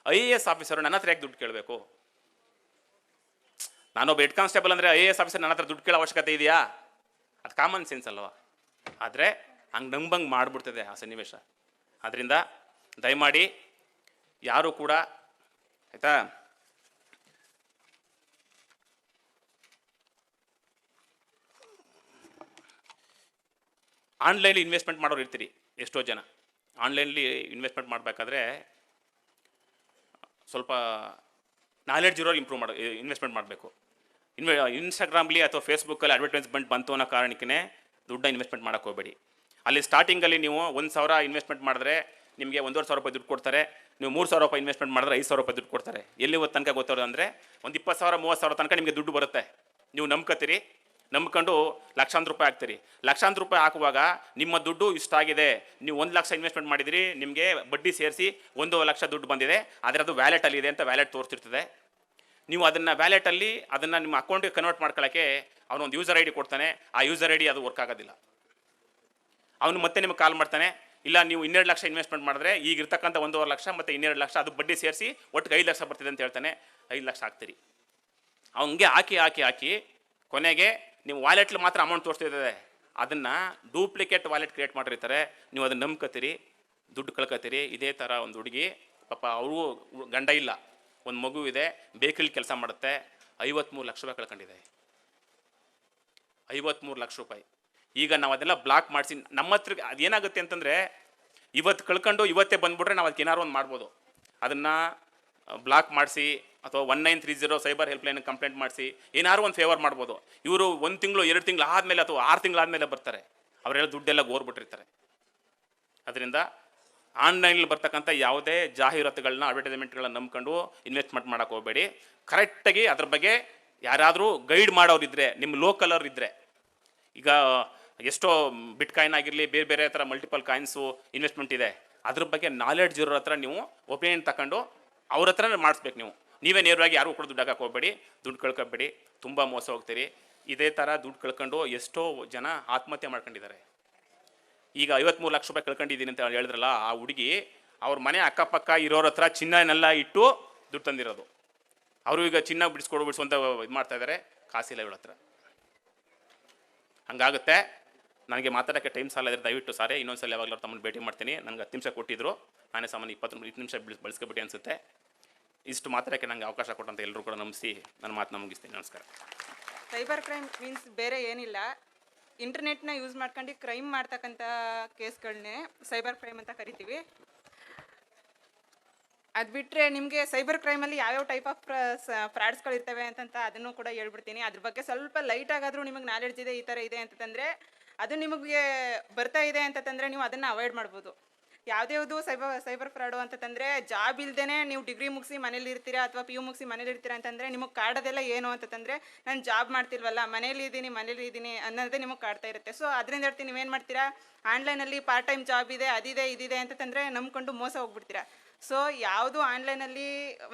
IAS ಆಫೀಸರು ನನ್ನ ಹತ್ರ ಯಾಕೆ ದುಡ್ಡು ಕೇಳಬೇಕು? ನಾನೊಬ್ಬ ಹೆಡ್ ಕಾನ್ಸ್ಟೇಬಲ್ ಅಂದರೆ IAS ಆಫೀಸರ್ ನನ್ನ ಹತ್ರ ದುಡ್ಡು ಕೇಳೋ ಅವಶ್ಯಕತೆ ಇದೆಯಾ? ಅದು ಕಾಮನ್ ಸೆನ್ಸ್ ಅಲ್ವಾ? ಆದರೆ ಹಂಗೆ ನಂಬಂಗೆ ಮಾಡಿಬಿಡ್ತದೆ ಆ ಸನ್ನಿವೇಶ. ಆದ್ದರಿಂದ ದಯಮಾಡಿ ಯಾರು ಕೂಡ, ಆಯಿತಾ, ಆನ್ಲೈನಲ್ಲಿ ಇನ್ವೆಸ್ಟ್ಮೆಂಟ್ ಮಾಡೋರು ಇರ್ತೀರಿ ಎಷ್ಟೋ ಜನ. ಆನ್ಲೈನಲ್ಲಿ ಇನ್ವೆಸ್ಟ್ಮೆಂಟ್ ಮಾಡಬೇಕಾದ್ರೆ ಸ್ವಲ್ಪ ನಾಲೆಡ್ಜ್ ಇರೋರು ಇನ್ವೆಸ್ಟ್ಮೆಂಟ್ ಮಾಡಬೇಕು. ಇನ್ಸ್ಟಾಗ್ರಾಮ್ಲಿ ಅಥವಾ ಫೇಸ್ಬುಕ್ಕಲ್ಲಿ ಅಡ್ವರ್ಟೈಸ್ಮೆಂಟ್ ಬಂತು ಅನ್ನೋ ಕಾರಣಕ್ಕೇ ದುಡ್ಡ ಇನ್ವೆಸ್ಟ್ಮೆಂಟ್ ಮಾಡೋಕ್ಕೆ ಹೋಗಬೇಡಿ. ಅಲ್ಲಿ ಸ್ಟಾರ್ಟಿಂಗಲ್ಲಿ ನೀವು 1,000 ಇನ್ವೆಸ್ಟ್ಮೆಂಟ್ ಮಾಡಿದ್ರೆ ನಿಮಗೆ 1,500 ರೂಪಾಯಿ ದುಡ್ಡು ಕೊಡ್ತಾರೆ. ನೀವು 3,000 ರೂಪಾಯಿ ಇನ್ವೆಸ್ಟ್ಮೆಂಟ್ ಮಾಡಿದ್ರೆ 5,000 ರೂಪಾಯಿ ದುಡ್ಡು ಕೊಡ್ತಾರೆ. ಎಲ್ಲಿ ತನಕ ಗೊತ್ತೋದು ಅಂದರೆ ಒಂದು 20,000 30,000 ತನಕ ನಿಮಗೆ ದುಡ್ಡು ಬರುತ್ತೆ. ನೀವು ನಂಬ್ಕೊತೀರಿ, ನಂಬ್ಕೊಂಡು ಲಕ್ಷಾಂತರ ರೂಪಾಯಿ ಹಾಕ್ತೀರಿ. ಲಕ್ಷಾಂತರ ರೂಪಾಯಿ ಹಾಕುವಾಗ ನಿಮ್ಮ ದುಡ್ಡು ಇಷ್ಟಾಗಿದೆ, ನೀವು 1 ಲಕ್ಷ ಇನ್ವೆಸ್ಟ್ಮೆಂಟ್ ಮಾಡಿದಿರಿ, ನಿಮಗೆ ಬಡ್ಡಿ ಸೇರಿಸಿ 1 ಲಕ್ಷ ದುಡ್ಡು ಬಂದಿದೆ, ಆದರೆ ಅದು ವ್ಯಾಲೆಟಲ್ಲಿ ಇದೆ ಅಂತ ವ್ಯಾಲೆಟ್ ತೋರಿಸ್ತಿರ್ತದೆ. ನೀವು ಅದನ್ನು ವ್ಯಾಲೆಟಲ್ಲಿ ಅದನ್ನು ನಿಮ್ಮ ಅಕೌಂಟಿಗೆ ಕನ್ವರ್ಟ್ ಮಾಡ್ಕೊಳ್ಳೋಕ್ಕೆ ಅವನೊಂದು ಯೂಸರ್ ಐ ಡಿ ಕೊಡ್ತಾನೆ. ಆ ಯೂಸರ್ ಐ ಡಿ ಅದು ವರ್ಕ್ ಆಗೋದಿಲ್ಲ. ಅವನು ಮತ್ತೆ ನಿಮಗೆ ಕಾಲ್ ಮಾಡ್ತಾನೆ, ಇಲ್ಲ ನೀವು 12 ಲಕ್ಷ ಇನ್ವೆಸ್ಟ್ಮೆಂಟ್ ಮಾಡಿದ್ರೆ ಈಗಿರ್ತಕ್ಕಂಥ 1.5 ಲಕ್ಷ ಮತ್ತು 12 ಲಕ್ಷ ಅದು ಬಡ್ಡಿ ಸೇರಿಸಿ ಒಟ್ಟಿಗೆ 5 ಲಕ್ಷ ಬರ್ತಿದೆ ಅಂತ ಹೇಳ್ತಾನೆ. 5 ಲಕ್ಷ ಹಾಕ್ತೀರಿ. ಅವನಿಗೆ ಹಾಕಿ ಕೊನೆಗೆ ನೀವು ವಾಲೆಟ್ಲಿ ಮಾತ್ರ ಅಮೌಂಟ್ ತೋರಿಸ್ತಿರ್ತದೆ. ಅದನ್ನು ಡೂಪ್ಲಿಕೇಟ್ ವಾಲೆಟ್ ಕ್ರಿಯೇಟ್ ಮಾಡಿರ್ತಾರೆ. ನೀವು ಅದನ್ನು ನಂಬ್ಕೊತೀರಿ, ದುಡ್ಡು ಕಳ್ಕೊತೀರಿ. ಇದೇ ಥರ ಒಂದು ಹುಡುಗಿ ಪಾಪ, ಅವರು ಗಂಡ ಇಲ್ಲ, ಒಂದು ಮಗು ಇದೆ, ಬೇಕರಿಲಿ ಕೆಲಸ ಮಾಡುತ್ತೆ, 53 ಲಕ್ಷ ರೂಪಾಯಿ ಕಳ್ಕೊಂಡಿದೆ. 53 ಲಕ್ಷ ರೂಪಾಯಿ. ಈಗ ನಾವು ಅದೆಲ್ಲ ಬ್ಲಾಕ್ ಮಾಡಿಸಿ ನಮ್ಮ ಹತ್ರ ಅದೇನಾಗುತ್ತೆ ಅಂತಂದರೆ, ಇವತ್ತು ಕಳ್ಕೊಂಡು ಇವತ್ತೇ ಬಂದ್ಬಿಟ್ರೆ ನಾವು ಅದಕ್ಕೆ ಏನಾರು ಒಂದು ಮಾಡ್ಬೋದು. ಅದನ್ನು ಬ್ಲಾಕ್ ಮಾಡಿಸಿ ಅಥವಾ 1930 ಸೈಬರ್ ಹೆಲ್ಪ್ಲೈನ್ ಕಂಪ್ಲೇಂಟ್ ಮಾಡಿಸಿ ಏನಾರು ಒಂದು ಫೇವರ್ ಮಾಡ್ಬೋದು. ಇವರು 1 ತಿಂಗಳು 2 ತಿಂಗಳು ಆದಮೇಲೆ ಅಥವಾ 6 ತಿಂಗಳಾದಮೇಲೆ ಬರ್ತಾರೆ, ಅವರೆಲ್ಲ ದುಡ್ಡೆಲ್ಲ ಗೋರ್ಬಿಟ್ಟಿರ್ತಾರೆ. ಅದರಿಂದ ಆನ್ಲೈನಲ್ಲಿ ಬರ್ತಕ್ಕಂಥ ಯಾವುದೇ ಜಾಹೀರಾತುಗಳನ್ನ ಅಡ್ವರ್ಟೈಸ್ಮೆಂಟ್ಗಳನ್ನ ನಂಬ್ಕೊಂಡು ಇನ್ವೆಸ್ಟ್ಮೆಂಟ್ ಮಾಡೋಕೆ ಹೋಗಬೇಡಿ. ಕರೆಕ್ಟಾಗಿ ಅದ್ರ ಬಗ್ಗೆ ಯಾರಾದರೂ ಗೈಡ್ ಮಾಡೋರಿದ್ದರೆ, ನಿಮ್ಮ ಲೋಕಲವ್ರು ಇದ್ದರೆ, ಈಗ ಎಷ್ಟೋ ಬಿಟ್ ಕಾಯಿನ್ ಆಗಿರಲಿ, ಬೇರೆ ಬೇರೆ ಥರ ಮಲ್ಟಿಪಲ್ ಕಾಯಿನ್ಸು ಇನ್ವೆಸ್ಟ್ಮೆಂಟ್ ಇದೆ, ಅದ್ರ ಬಗ್ಗೆ ನಾಲೆಡ್ಜ್ ಇರೋರ ಹತ್ರ ನೀವು ಒಪಿನಿಯನ್ ತಗೊಂಡು ಅವ್ರ ಹತ್ರ ಮಾಡಿಸ್ಬೇಕು. ನೀವೇ ನೇರವಾಗಿ ಯಾರು ಕೂಡ ದುಡ್ಡು ಹಾಕಕ್ಕೆ ಹೋಗಬೇಡಿ, ದುಡ್ಡು ಕಳ್ಕೊಬೇಡಿ, ತುಂಬ ಮೋಸ ಹೋಗ್ತೀರಿ. ಇದೇ ಥರ ದುಡ್ಡು ಕಳ್ಕೊಂಡು ಎಷ್ಟೋ ಜನ ಆತ್ಮಹತ್ಯೆ ಮಾಡ್ಕೊಂಡಿದ್ದಾರೆ. ಈಗ 53 ಲಕ್ಷ ರೂಪಾಯಿ ಕಳ್ಕೊಂಡಿದ್ದೀನಿ ಅಂತ ಹೇಳಿದ್ರಲ್ಲ, ಆ ಹುಡುಗಿ ಅವ್ರ ಮನೆ ಅಕ್ಕಪಕ್ಕ ಇರೋರ ಹತ್ರ ಚಿನ್ನನೆಲ್ಲ ಇಟ್ಟು ದುಡ್ಡು ತಂದಿರೋದು. ಅವರು ಈಗ ಚಿನ್ನ ಬಿಡಿಸ್ಕೊಂತ ಇದು ಮಾಡ್ತಾ ಇದ್ದಾರೆ, ಕಾಸಿಲ್ಲ ಇವಳ ಹತ್ರ. ಹಂಗಾಗುತ್ತೆ. ನನಗೆ ಮಾತಾಡೋಕ್ಕೆ ಟೈಮ್ ಸಾಲ ಇದ್ರೆ ದಯವಿಟ್ಟು ಸಾರಿ ಇನ್ನೊಂದ್ಸಲ ಯಾವಾಗಲೂ ತಮ್ಮನ್ನು ಭೇಟಿ ಮಾಡ್ತೀನಿ. ನನಗೆ 10 ನಿಮಿಷ ಕೊಟ್ಟಿದ್ರು, ನಾನೇ ಸಾಮಾನ್ಯ 20 ನಿಮಿಷ ಬಳಸ್ಕೊಬಿಟ್ಟು ಅನಿಸುತ್ತೆ. ಇಷ್ಟು ಮಾತಾಡೋಕ್ಕೆ ನನಗೆ ಅವಕಾಶ ಕೊಟ್ಟಂತ ಎಲ್ಲರೂ ಕೂಡ ನಂಬಿಸಿ ನನ್ನ ಮಾತನ್ನ ಮುಗಿಸ್ತೀನಿ. ನಮಸ್ಕಾರ. ಸೈಬರ್ ಕ್ರೈಮ್ ಮೀನ್ಸ್ ಬೇರೆ ಏನಿಲ್ಲ, ಇಂಟರ್ನೆಟ್ನ ಯೂಸ್ ಮಾಡ್ಕೊಂಡು ಕ್ರೈಮ್ ಮಾಡ್ತಕ್ಕಂಥ ಕೇಸ್ಗಳನ್ನೇ ಸೈಬರ್ ಕ್ರೈಮ್ ಅಂತ ಕರಿತೀವಿ. ಅದು ಬಿಟ್ಟರೆ ನಿಮಗೆ ಸೈಬರ್ ಕ್ರೈಮಲ್ಲಿ ಯಾವ್ಯಾವ ಟೈಪ್ ಆಫ್ ಫ್ರಾಡ್ಸ್ಗಳಿರ್ತವೆ ಅಂತಂತ ಅದನ್ನು ಕೂಡ ಹೇಳ್ಬಿಡ್ತೀನಿ. ಅದ್ರ ಬಗ್ಗೆ ಸ್ವಲ್ಪ ಲೈಟಾಗಾದರೂ ನಿಮಗೆ ನಾಲೆಡ್ಜ್ ಇದೆ, ಈ ಥರ ಇದೆ ಅಂತಂದರೆ, ಅದು ನಿಮಗೆ ಬರ್ತಾ ಇದೆ ಅಂತಂದರೆ ನೀವು ಅದನ್ನು ಅವಾಯ್ಡ್ ಮಾಡ್ಬೋದು. ಯಾವುದ್ಯಾವುದು ಸೈಬರ್ ಫ್ರಾಡು ಅಂತಂದರೆ, ಜಾಬ್ ಇಲ್ದೇ ನೀವು ಡಿಗ್ರಿ ಮುಗಿಸಿ ಮನೇಲಿ ಇರ್ತೀರಾ ಅಥವಾ PU ಮುಗಿಸಿ ಮನೇಲಿ ಇರ್ತೀರಾ ಅಂತಂದರೆ ನಿಮಗೆ ಕಾಡೋದೆಲ್ಲ ಏನು ಅಂತಂದರೆ, ನಾನು ಜಾಬ್ ಮಾಡ್ತಿಲ್ವಲ್ಲ, ಮನೇಲಿ ಇದ್ದೀನಿ ಅನ್ನೋದೇ ನಿಮಗೆ ಕಾಡ್ತಾ ಇರುತ್ತೆ. ಸೊ ಅದರಿಂದ ಹೇಳ್ತೀನಿ, ನೀವೇನು ಮಾಡ್ತೀರಾ, ಆನ್ಲೈನಲ್ಲಿ ಪಾರ್ಟ್ ಟೈಮ್ ಜಾಬ್ ಇದೆ, ಅದಿದೆ ಇದಿದೆ ಅಂತಂದರೆ ನಂಬ್ಕೊಂಡು ಮೋಸ ಹೋಗ್ಬಿಡ್ತೀರಾ. ಸೊ ಯಾವುದು ಆನ್ಲೈನಲ್ಲಿ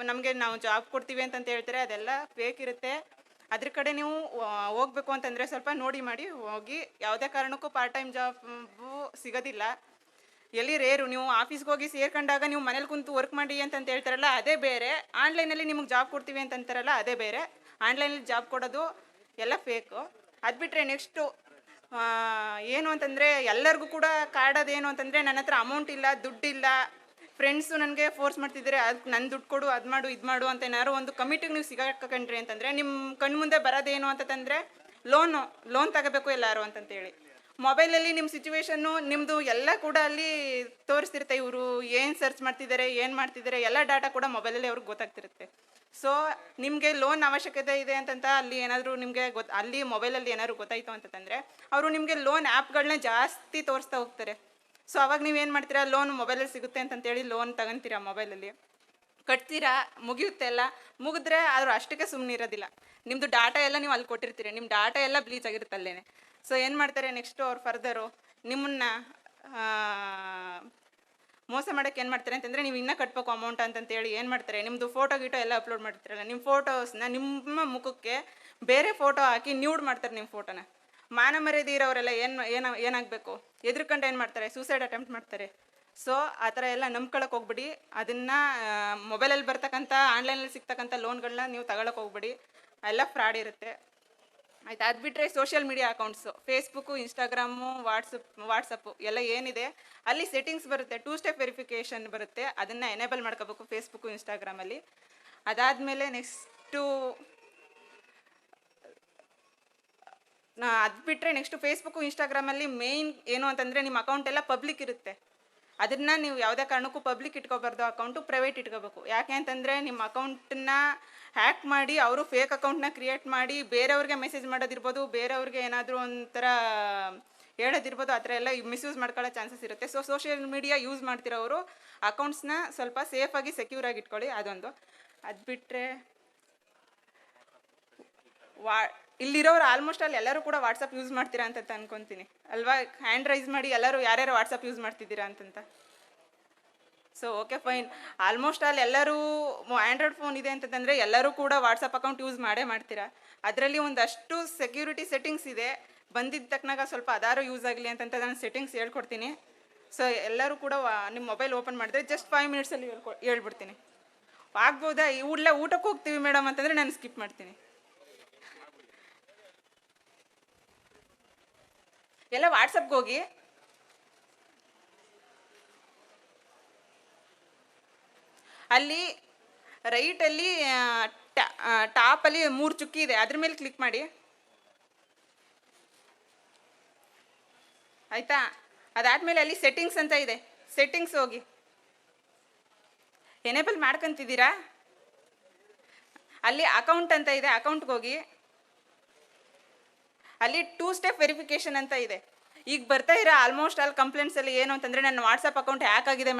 ನಾವು ಜಾಬ್ ಕೊಡ್ತೀವಿ ಅಂತಂತ ಹೇಳ್ತಾರೆ, ಅದೆಲ್ಲ ಫೇಕ್ ಇರುತ್ತೆ. ಅದ್ರ ಕಡೆ ನೀವು ಹೋಗ್ಬೇಕು ಅಂತಂದರೆ ಸ್ವಲ್ಪ ನೋಡಿ ಮಾಡಿ ಹೋಗಿ. ಯಾವುದೇ ಕಾರಣಕ್ಕೂ ಪಾರ್ಟ್ ಟೈಮ್ ಜಾಬು ಸಿಗೋದಿಲ್ಲ, ಎಲ್ಲಿ ರೇರು. ನೀವು ಆಫೀಸ್ಗೆ ಹೋಗಿ ಸೇರ್ಕೊಂಡಾಗ ನೀವು ಮನೇಲಿ ಕುಂತು ವರ್ಕ್ ಮಾಡಿ ಅಂತಂತ ಹೇಳ್ತಾರಲ್ಲ, ಅದೇ ಬೇರೆ. ಆನ್ಲೈನಲ್ಲಿ ನಿಮಗೆ ಜಾಬ್ ಕೊಡ್ತೀವಿ ಅಂತಂತಾರಲ್ಲ, ಅದೇ ಬೇರೆ. ಆನ್ಲೈನಲ್ಲಿ ಜಾಬ್ ಕೊಡೋದು ಎಲ್ಲ ಫೇಕು. ಅದು ಬಿಟ್ಟರೆ ನೆಕ್ಸ್ಟು ಏನು ಅಂತಂದರೆ, ಎಲ್ಲರಿಗೂ ಕೂಡ ಕಾಡೋದೇನು ಅಂತಂದರೆ, ನನ್ನ ಹತ್ರ ಅಮೌಂಟ್ ಇಲ್ಲ, ದುಡ್ಡಿಲ್ಲ, ಫ್ರೆಂಡ್ಸು ನನಗೆ ಫೋರ್ಸ್ ಮಾಡ್ತಿದ್ದಾರೆ, ಅದು ನನ್ನ ದುಡ್ಡು ಕೊಡು, ಅದು ಮಾಡು, ಇದು ಮಾಡು ಅಂತ ಏನಾದ್ರು ಒಂದು ಕಮಿಟಿಗೆ ನೀವು ಸಿಗಾಕೊಂಡ್ರಿ ಅಂತಂದರೆ, ನಿಮ್ಮ ಕಣ್ಣು ಮುಂದೆ ಬರೋದೇನು ಅಂತಂದರೆ ಲೋನ್ ತಗೋಬೇಕು ಎಲ್ಲರೂ ಅಂತಂತೇಳಿ. ಮೊಬೈಲಲ್ಲಿ ನಿಮ್ಮ ಸಿಚುವೇಶನ್ನು ನಿಮ್ಮದು ಎಲ್ಲ ಕೂಡ ಅಲ್ಲಿ ತೋರಿಸ್ತಿರುತ್ತೆ. ಇವರು ಏನು ಸರ್ಚ್ ಮಾಡ್ತಿದ್ದಾರೆ, ಏನು ಮಾಡ್ತಿದ್ದಾರೆ, ಎಲ್ಲ ಡಾಟಾ ಕೂಡ ಮೊಬೈಲಲ್ಲಿ ಅವ್ರಿಗೆ ಗೊತ್ತಾಗ್ತಿರುತ್ತೆ. ಸೊ ನಿಮಗೆ ಲೋನ್ ಅವಶ್ಯಕತೆ ಇದೆ ಅಂತಂತ ಅಲ್ಲಿ ಏನಾದರೂ ನಿಮಗೆ ಅಲ್ಲಿ ಮೊಬೈಲಲ್ಲಿ ಏನಾದ್ರು ಗೊತ್ತಾಯಿತು ಅಂತಂದರೆ, ಅವರು ನಿಮಗೆ ಲೋನ್ ಆ್ಯಪ್ಗಳನ್ನ ಜಾಸ್ತಿ ತೋರಿಸ್ತಾ ಹೋಗ್ತಾರೆ. ಸೊ ಅವಾಗ ನೀವೇನು ಮಾಡ್ತೀರಾ, ಲೋನ್ ಮೊಬೈಲಲ್ಲಿ ಸಿಗುತ್ತೆ ಅಂತಂತೇಳಿ ಲೋನ್ ತಗೊತೀರಾ, ಮೊಬೈಲಲ್ಲಿ ಕಟ್ತೀರಾ, ಮುಗಿಯುತ್ತೆ ಎಲ್ಲ. ಮುಗಿದ್ರೆ ಆದರೂ ಅಷ್ಟಕ್ಕೆ ಸುಮ್ಮನೆ ಇರೋದಿಲ್ಲ, ನಿಮ್ಮದು ಡಾಟಾ ಎಲ್ಲ ನೀವು ಅಲ್ಲಿ ಕೊಟ್ಟಿರ್ತೀರಿ, ನಿಮ್ಮ ಡಾಟಾ ಎಲ್ಲ ಬ್ಲೀಚ್ ಆಗಿರುತ್ತೆ ಅಲ್ಲೇ. ಸೊ ಏನು ಮಾಡ್ತಾರೆ, ನೆಕ್ಸ್ಟು ಅವ್ರು ಫರ್ದರು ನಿಮ್ಮನ್ನು ಮೋಸ ಮಾಡೋಕ್ಕೆ ಏನು ಮಾಡ್ತಾರೆ ಅಂತಂದರೆ, ನೀವು ಇನ್ನೂ ಕಟ್ಟಬೇಕು ಅಮೌಂಟ್ ಅಂತಂತೇಳಿ ಏನು ಮಾಡ್ತಾರೆ, ನಿಮ್ಮದು ಫೋಟೋ ಗೀಟೋ ಎಲ್ಲ ಅಪ್ಲೋಡ್ ಮಾಡ್ತಿರಲ್ಲ, ನಿಮ್ಮ ಫೋಟೋಸ್ನ ನಿಮ್ಮ ಮುಖಕ್ಕೆ ಬೇರೆ ಫೋಟೋ ಹಾಕಿ ನ್ಯೂಡ್ ಮಾಡ್ತಾರೆ ನಿಮ್ಮ ಫೋಟೋನ. ಮಾನ ಮರ್ಯಾದೆ ಇರೋರೆಲ್ಲ ಏನಾಗಬೇಕು, ಎದುರ್ಕೊಂಡು ಏನು ಮಾಡ್ತಾರೆ, ಸೂಸೈಡ್ ಅಟೆಂಪ್ಟ್ ಮಾಡ್ತಾರೆ. ಸೊ ಆ ಥರ ಎಲ್ಲ ನಂಬ್ಕೊಳಕ್ಕೆ ಹೋಗ್ಬಿಡಿ. ಅದನ್ನು ಮೊಬೈಲಲ್ಲಿ ಬರ್ತಕ್ಕಂಥ ಆನ್ಲೈನಲ್ಲಿ ಸಿಗ್ತಕ್ಕಂಥ ಲೋನ್ಗಳನ್ನ ನೀವು ತಗೊಳಕ್ಕೆ ಹೋಗ್ಬಿಡಿ, ಎಲ್ಲ ಫ್ರಾಡ್ ಇರುತ್ತೆ. ಆಯ್ತು. ಅದು ಬಿಟ್ಟರೆ social media accounts, Facebook, Instagram, WhatsApp ಎಲ್ಲ ಏನಿದೆ ಅಲ್ಲಿ ಸೆಟ್ಟಿಂಗ್ಸ್ ಬರುತ್ತೆ, 2 ಸ್ಟೆಪ್ ವೆರಿಫಿಕೇಷನ್ ಬರುತ್ತೆ, ಅದನ್ನು ಎನೇಬಲ್ ಮಾಡ್ಕೋಬೇಕು ಫೇಸ್ಬುಕ್ಕು, ಇನ್ಸ್ಟಾಗ್ರಾಮಲ್ಲಿ. ಅದಾದಮೇಲೆ ನೆಕ್ಸ್ಟು ಅದು ಬಿಟ್ಟರೆ ನೆಕ್ಸ್ಟು ಫೇಸ್ಬುಕ್ಕು, ಇನ್ಸ್ಟಾಗ್ರಾಮಲ್ಲಿ ಮೇಯ್ನ್ ಏನು ಅಂತಂದರೆ, ನಿಮ್ಮ ಅಕೌಂಟ್ ಎಲ್ಲ ಪಬ್ಲಿಕ್ ಇರುತ್ತೆ. ಅದನ್ನು ನೀವು ಯಾವುದೇ ಕಾರಣಕ್ಕೂ ಪಬ್ಲಿಕ್ ಇಟ್ಕೋಬಾರ್ದು, ಅಕೌಂಟು ಪ್ರೈವೇಟ್ ಇಟ್ಕೋಬೇಕು. ಯಾಕೆ ಅಂತಂದರೆ, ನಿಮ್ಮ ಅಕೌಂಟನ್ನ ಹ್ಯಾಕ್ ಮಾಡಿ ಅವರು ಫೇಕ್ ಅಕೌಂಟ್ನ ಕ್ರಿಯೇಟ್ ಮಾಡಿ ಬೇರೆಯವ್ರಿಗೆ ಮೆಸೇಜ್ ಮಾಡೋದಿರ್ಬೋದು, ಬೇರೆಯವ್ರಿಗೆ ಏನಾದರೂ ಒಂಥರ ಹೇಳೋದಿರ್ಬೋದು, ಆ ಥರ ಎಲ್ಲ ಮಿಸ್ಯೂಸ್ ಮಾಡ್ಕೊಳ್ಳೋ ಚಾನ್ಸಸ್ ಇರುತ್ತೆ. ಸೊ ಸೋಷಿಯಲ್ ಮೀಡಿಯಾ ಯೂಸ್ ಮಾಡ್ತಿರೋರು ಅಕೌಂಟ್ಸ್ನ ಸ್ವಲ್ಪ ಸೇಫಾಗಿ ಸೆಕ್ಯೂರಾಗಿ ಇಟ್ಕೊಳ್ಳಿ, ಅದೊಂದು. ಅದು ಬಿಟ್ಟರೆ ಇಲ್ಲಿರೋರು ಆಲ್ಮೋಸ್ಟ್ ಅಲ್ಲಿ ಎಲ್ಲರೂ ಕೂಡ ವಾಟ್ಸಪ್ ಯೂಸ್ ಮಾಡ್ತೀರಾ ಅಂತ ಅನ್ಕೊತೀನಿ ಅಲ್ವಾ? ಹ್ಯಾಂಡ್ ರೈಸ್ ಮಾಡಿ ಎಲ್ಲರೂ ಯಾರ್ಯಾರು ವಾಟ್ಸಪ್ ಯೂಸ್ ಮಾಡ್ತಿದ್ದೀರಾ ಅಂತಂತ. ಸೊ ಓಕೆ ಫೈನ್, ಆಲ್ಮೋಸ್ಟ್ ಅಲ್ಲಿ ಎಲ್ಲರೂ ಆ್ಯಂಡ್ರಾಯ್ಡ್ ಫೋನ್ ಇದೆ ಅಂತಂದರೆ ಎಲ್ಲರೂ ಕೂಡ ವಾಟ್ಸಪ್ ಅಕೌಂಟ್ ಯೂಸ್ ಮಾಡ್ತೀರಾ. ಅದರಲ್ಲಿ ಒಂದಷ್ಟು ಸೆಕ್ಯೂರಿಟಿ ಸೆಟ್ಟಿಂಗ್ಸ್ ಇದೆ, ಬಂದಿದ್ದ ತಕ್ಕನಾಗ ಸ್ವಲ್ಪ ಅದಾರು ಯೂಸ್ ಆಗಲಿ ಅಂತಂತ ನಾನು ಸೆಟ್ಟಿಂಗ್ಸ್ ಹೇಳ್ಕೊಡ್ತೀನಿ. ಸೊ ಎಲ್ಲರೂ ಕೂಡ ನಿಮ್ಮ ಮೊಬೈಲ್ ಓಪನ್ ಮಾಡಿದ್ರೆ ಜಸ್ಟ್ 5 ಮಿನಿಟ್ಸಲ್ಲಿ ಹೇಳ್ಬಿಡ್ತೀನಿ. ಆಗ್ಬೋದಾ, ಇಲ್ಲ ಊಟಕ್ಕೆ ಹೋಗ್ತೀವಿ ಮೇಡಮ್ ಅಂತಂದರೆ ನಾನು ಸ್ಕಿಪ್ ಮಾಡ್ತೀನಿ. ಎಲ್ಲ ವಾಟ್ಸಪ್ಗೆ ಹೋಗಿ ಅಲ್ಲಿ ರೈಟಲ್ಲಿ ಟಾಪಲ್ಲಿ 3 ಚುಕ್ಕಿ ಇದೆ, ಅದ್ರ ಮೇಲೆ ಕ್ಲಿಕ್ ಮಾಡಿ ಆಯಿತಾ. ಅದಾದಮೇಲೆ ಅಲ್ಲಿ ಸೆಟ್ಟಿಂಗ್ಸ್ ಅಂತ ಇದೆ, ಸೆಟ್ಟಿಂಗ್ಸ್ ಹೋಗಿ. ಎನೇಬಲ್ ಮಾಡ್ಕೊಂತಿದ್ದೀರಾ? ಅಲ್ಲಿ ಅಕೌಂಟ್ ಅಂತ ಇದೆ, ಅಕೌಂಟ್ಗೆ ಹೋಗಿ. ಅಲ್ಲಿ 2 ಸ್ಟೆಪ್ ವೆರಿಫಿಕೇಶನ್ ಅಂತ ಇದೆ. ಈಗ ಬರ್ತಾ ಇರೋ ಆಲ್ಮೋಸ್ಟ್ ಆಲ್ ಕಂಪ್ಲೇಂಟ್ಸಲ್ಲಿ ಏನು ಅಂತಂದರೆ ನನ್ನ ವಾಟ್ಸಪ್ ಅಕೌಂಟ್ ಹ್ಯಾಕ್ ಆಗಿದೆ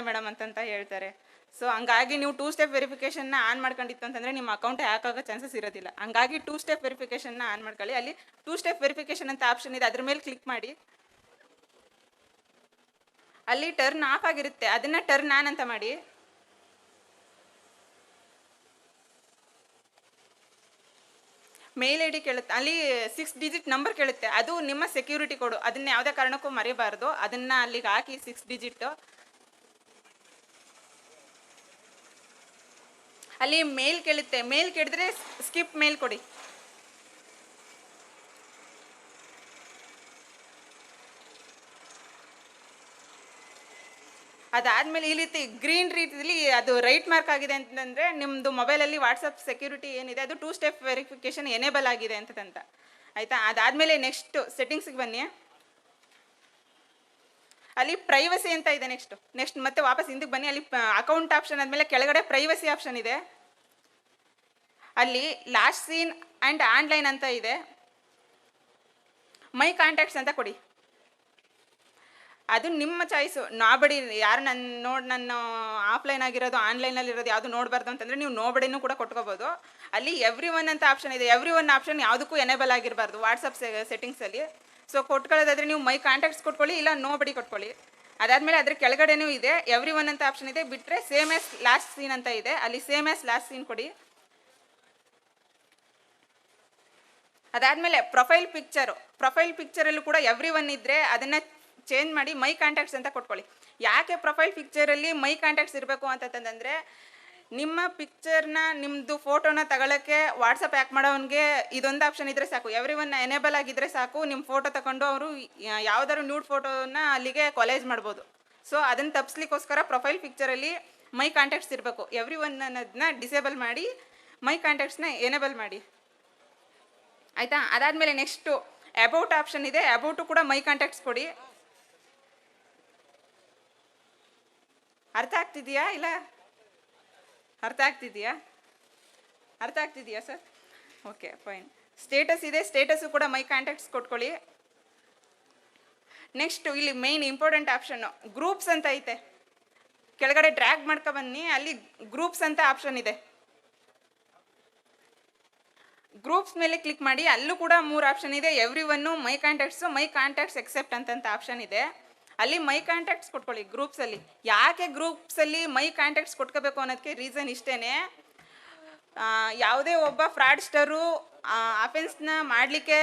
ಮೇಡಮ್ ಅಂತಂತ ಹೇಳ್ತಾರೆ. ಸೊ ಹಂಗಾಗಿ ನೀವು 2 ಸ್ಟೆಪ್ ವೆರಿಫಿಕೇಷನ್ನ ಆನ್ ಮಾಡ್ಕೊಂಡಿತ್ತು ಅಂತಂದರೆ ನಿಮ್ಮ ಅಕೌಂಟ್ ಹ್ಯಾಕ್ ಆಗೋ ಚಾನ್ಸಸ್ ಇರೋದಿಲ್ಲ. ಹಂಗಾಗಿ 2 ಸ್ಟೆಪ್ ವೆರಿಫಿಕೇಷನ್ನ ಆನ್ ಮಾಡ್ಕೊಳ್ಳಿ. ಅಲ್ಲಿ 2 ಸ್ಟೆಪ್ ವೆರಿಫಿಕೇಷನ್ ಅಂತ ಆಪ್ಷನ್ ಇದೆ, ಅದ್ರ ಮೇಲೆ ಕ್ಲಿಕ್ ಮಾಡಿ. ಅಲ್ಲಿ ಟರ್ನ್ ಆಫ್ ಆಗಿರುತ್ತೆ, ಅದನ್ನು ಟರ್ನ್ ಆನ್ ಅಂತ ಮಾಡಿ. ಮೇಲ್ ಐ ಡಿ ಕೇಳುತ್ತೆ, ಅಲ್ಲಿ 6 ಡಿಜಿಟ್ ನಂಬರ್ ಕೇಳುತ್ತೆ, ಅದು ನಿಮ್ಮ ಸೆಕ್ಯೂರಿಟಿ ಕೋಡು. ಅದನ್ನ ಯಾವುದೇ ಕಾರಣಕ್ಕೂ ಮರಿಬಾರ್ದು, ಅದನ್ನ ಅಲ್ಲಿಗೆ ಹಾಕಿ 6 ಡಿಜಿಟ್. ಅಲ್ಲಿ ಮೇಲ್ ಕೇಳುತ್ತೆ, ಮೇಲ್ ಕೇಳಿದ್ರೆ ಸ್ಕಿಪ್ ಮೇಲ್ ಕೊಡಿ. ಅದಾದಮೇಲೆ ಈ ರೀತಿ ಗ್ರೀನ್ ರೀತಿಯಲ್ಲಿ ಅದು ರೈಟ್ ಮಾರ್ಕ್ ಆಗಿದೆ ಅಂತಂದರೆ ನಿಮ್ಮದು ಮೊಬೈಲಲ್ಲಿ ವಾಟ್ಸಪ್ ಸೆಕ್ಯೂರಿಟಿ ಏನಿದೆ ಅದು 2 ಸ್ಟೆಪ್ ವೆರಿಫಿಕೇಷನ್ ಎನೇಬಲ್ ಆಗಿದೆ ಅಂತ ಆಯಿತಾ. ಅದಾದಮೇಲೆ ನೆಕ್ಸ್ಟ್ ಸೆಟ್ಟಿಂಗ್ಸಿಗೆ ಬನ್ನಿ. ಅಲ್ಲಿ ಪ್ರೈವಸಿ ಅಂತ ಇದೆ. ನೆಕ್ಸ್ಟ್ ಮತ್ತೆ ವಾಪಸ್ ಹಿಂದಕ್ಕೆ ಬನ್ನಿ. ಅಲ್ಲಿ ಅಕೌಂಟ್ ಆಪ್ಷನ್ ಆದಮೇಲೆ ಕೆಳಗಡೆ ಪ್ರೈವಸಿ ಆಪ್ಷನ್ ಇದೆ. ಅಲ್ಲಿ ಲಾಸ್ಟ್ ಸೀನ್ ಆ್ಯಂಡ್ ಆನ್ಲೈನ್ ಅಂತ ಇದೆ. ಮೈ ಕಾಂಟ್ಯಾಕ್ಟ್ಸ್ ಅಂತ ಕೊಡಿ. ಅದು ನಿಮ್ಮ ಚಾಯ್ಸು. ನಾಬಡಿ ಯಾರು ನನ್ನ ಆಫ್ಲೈನ್ ಆಗಿರೋದು ಆನ್ಲೈನಲ್ಲಿ ಇರೋದು ಯಾವುದು ನೋಡಬಾರ್ದು ಅಂತಂದರೆ ನೀವು ನೋಬಡಿನೂ ಕೂಡ ಕೊಟ್ಕೋಬೋದು. ಅಲ್ಲಿ ಎವ್ರಿ ಒನ್ ಅಂತ ಆಪ್ಷನ್ ಇದೆ. ಎವ್ರಿ ಒನ್ ಆಪ್ಷನ್ ಯಾವುದಕ್ಕೂ ಎನೇಬಲ್ ಆಗಿರಬಾರ್ದು ವಾಟ್ಸಪ್ ಸೆಟ್ಟಿಂಗ್ಸಲ್ಲಿ. ಸೊ ಕೊಟ್ಕೊಳ್ಳೋದಾದರೆ ನೀವು ಮೈ ಕಾಂಟ್ಯಾಕ್ಟ್ಸ್ ಕೊಟ್ಕೊಳ್ಳಿ, ಇಲ್ಲ ನೋಬಡಿ ಕೊಟ್ಕೊಳ್ಳಿ. ಅದಾದಮೇಲೆ ಅದ್ರ ಕೆಳಗಡೆನೂ ಇದೆ ಎವ್ರಿ ಒನ್ ಅಂತ ಆಪ್ಷನ್ ಇದೆ. ಬಿಟ್ಟರೆ ಸೇಮ್ ಆಸ್ ಲಾಸ್ಟ್ ಸೀನ್ ಅಂತ ಇದೆ, ಅಲ್ಲಿ ಸೇಮ್ ಆಸ್ ಲಾಸ್ಟ್ ಸೀನ್ ಕೊಡಿ. ಅದಾದಮೇಲೆ ಪ್ರೊಫೈಲ್ ಪಿಕ್ಚರಲ್ಲೂ ಕೂಡ ಎವ್ರಿ ಒನ್ ಇದ್ದರೆ ಅದನ್ನು ಚೇಂಜ್ ಮಾಡಿ ಮೈ ಕಾಂಟ್ಯಾಕ್ಟ್ಸ್ ಅಂತ ಕೊಟ್ಕೊಳ್ಳಿ. ಯಾಕೆ ಪ್ರೊಫೈಲ್ ಪಿಕ್ಚರಲ್ಲಿ ಮೈ ಕಾಂಟ್ಯಾಕ್ಟ್ಸ್ ಇರಬೇಕು ಅಂತಂದರೆ ನಿಮ್ಮ ಪಿಕ್ಚರ್ನ ನಿಮ್ಮದು ಫೋಟೋನ ತಗೊಳ್ಳೋಕ್ಕೆ ವಾಟ್ಸಪ್ ಹ್ಯಾಕ್ ಮಾಡೋನಿಗೆ ಇದೊಂದು ಆಪ್ಷನ್ ಇದ್ದರೆ ಸಾಕು. ಎವ್ರಿ ಒನ್ ಎನೇಬಲ್ ಆಗಿದ್ದರೆ ಸಾಕು, ನಿಮ್ಮ ಫೋಟೋ ತಗೊಂಡು ಅವರು ಯಾವುದಾದ್ರು ನ್ಯೂಡ್ ಫೋಟೋನ ಅಲ್ಲಿಗೆ ಕೊಲೇಜ್ ಮಾಡ್ಬೋದು. ಸೊ ಅದನ್ನು ತಪ್ಪಿಸ್ಲಿಕ್ಕೋಸ್ಕರ ಪ್ರೊಫೈಲ್ ಪಿಕ್ಚರಲ್ಲಿ ಮೈ ಕಾಂಟ್ಯಾಕ್ಟ್ಸ್ ಇರಬೇಕು. ಎವ್ರಿ ಒನ್ ಅನ್ನೋದನ್ನ ಡಿಸೇಬಲ್ ಮಾಡಿ ಮೈ ಕಾಂಟ್ಯಾಕ್ಟ್ಸ್ನ ಎನೇಬಲ್ ಮಾಡಿ, ಆಯಿತಾ. ಅದಾದಮೇಲೆ ನೆಕ್ಸ್ಟು ಅಬೌಟ್ ಆಪ್ಷನ್ ಇದೆ, ಅಬೌಟು ಕೂಡ ಮೈ ಕಾಂಟ್ಯಾಕ್ಟ್ಸ್ ಕೊಡಿ. ಅರ್ಥ ಆಗ್ತಿದೆಯಾ ಸರ್? Okay fine. ಸ್ಟೇಟಸ್ ಇದೆ, ಸ್ಟೇಟಸ್ಸು ಕೂಡ ಮೈ ಕಾಂಟ್ಯಾಕ್ಟ್ಸ್ ಕೊಟ್ಕೊಳ್ಳಿ. ನೆಕ್ಸ್ಟು ಇಲ್ಲಿ ಮೇಯ್ನ್ ಇಂಪಾರ್ಟೆಂಟ್ ಆಪ್ಷನ್ನು ಗ್ರೂಪ್ಸ್ ಅಂತ ಐತೆ. ಕೆಳಗಡೆ ಡ್ರ್ಯಾಗ್ ಮಾಡ್ಕೊ ಬನ್ನಿ, ಅಲ್ಲಿ ಗ್ರೂಪ್ಸ್ ಅಂತ ಆಪ್ಷನ್ ಇದೆ. ಗ್ರೂಪ್ಸ್ ಮೇಲೆ ಕ್ಲಿಕ್ ಮಾಡಿ. ಅಲ್ಲೂ ಕೂಡ 3 ಆಪ್ಷನ್ ಇದೆ. ಎವ್ರಿ ಒನ್ನು, ಮೈ ಕಾಂಟ್ಯಾಕ್ಟ್ಸು, ಮೈ ಕಾಂಟ್ಯಾಕ್ಟ್ಸ್ ಎಕ್ಸೆಪ್ಟ್ ಅಂತ ಆಪ್ಷನ್ ಇದೆ. ಅಲ್ಲಿ ಮೈ ಕಾಂಟ್ಯಾಕ್ಟ್ಸ್ ಕೊಟ್ಕೊಳ್ಳಿ ಗ್ರೂಪ್ಸಲ್ಲಿ. ಯಾಕೆ ಗ್ರೂಪ್ಸಲ್ಲಿ ಮೈ ಕಾಂಟ್ಯಾಕ್ಟ್ಸ್ ಕೊಟ್ಕೋಬೇಕು ಅನ್ನೋದಕ್ಕೆ ರೀಸನ್ ಇಷ್ಟೇ. ಯಾವುದೇ ಒಬ್ಬ ಫ್ರಾಡ್ಸ್ಟರು ಅಫೆನ್ಸ್ನ ಮಾಡಲಿಕ್ಕೆ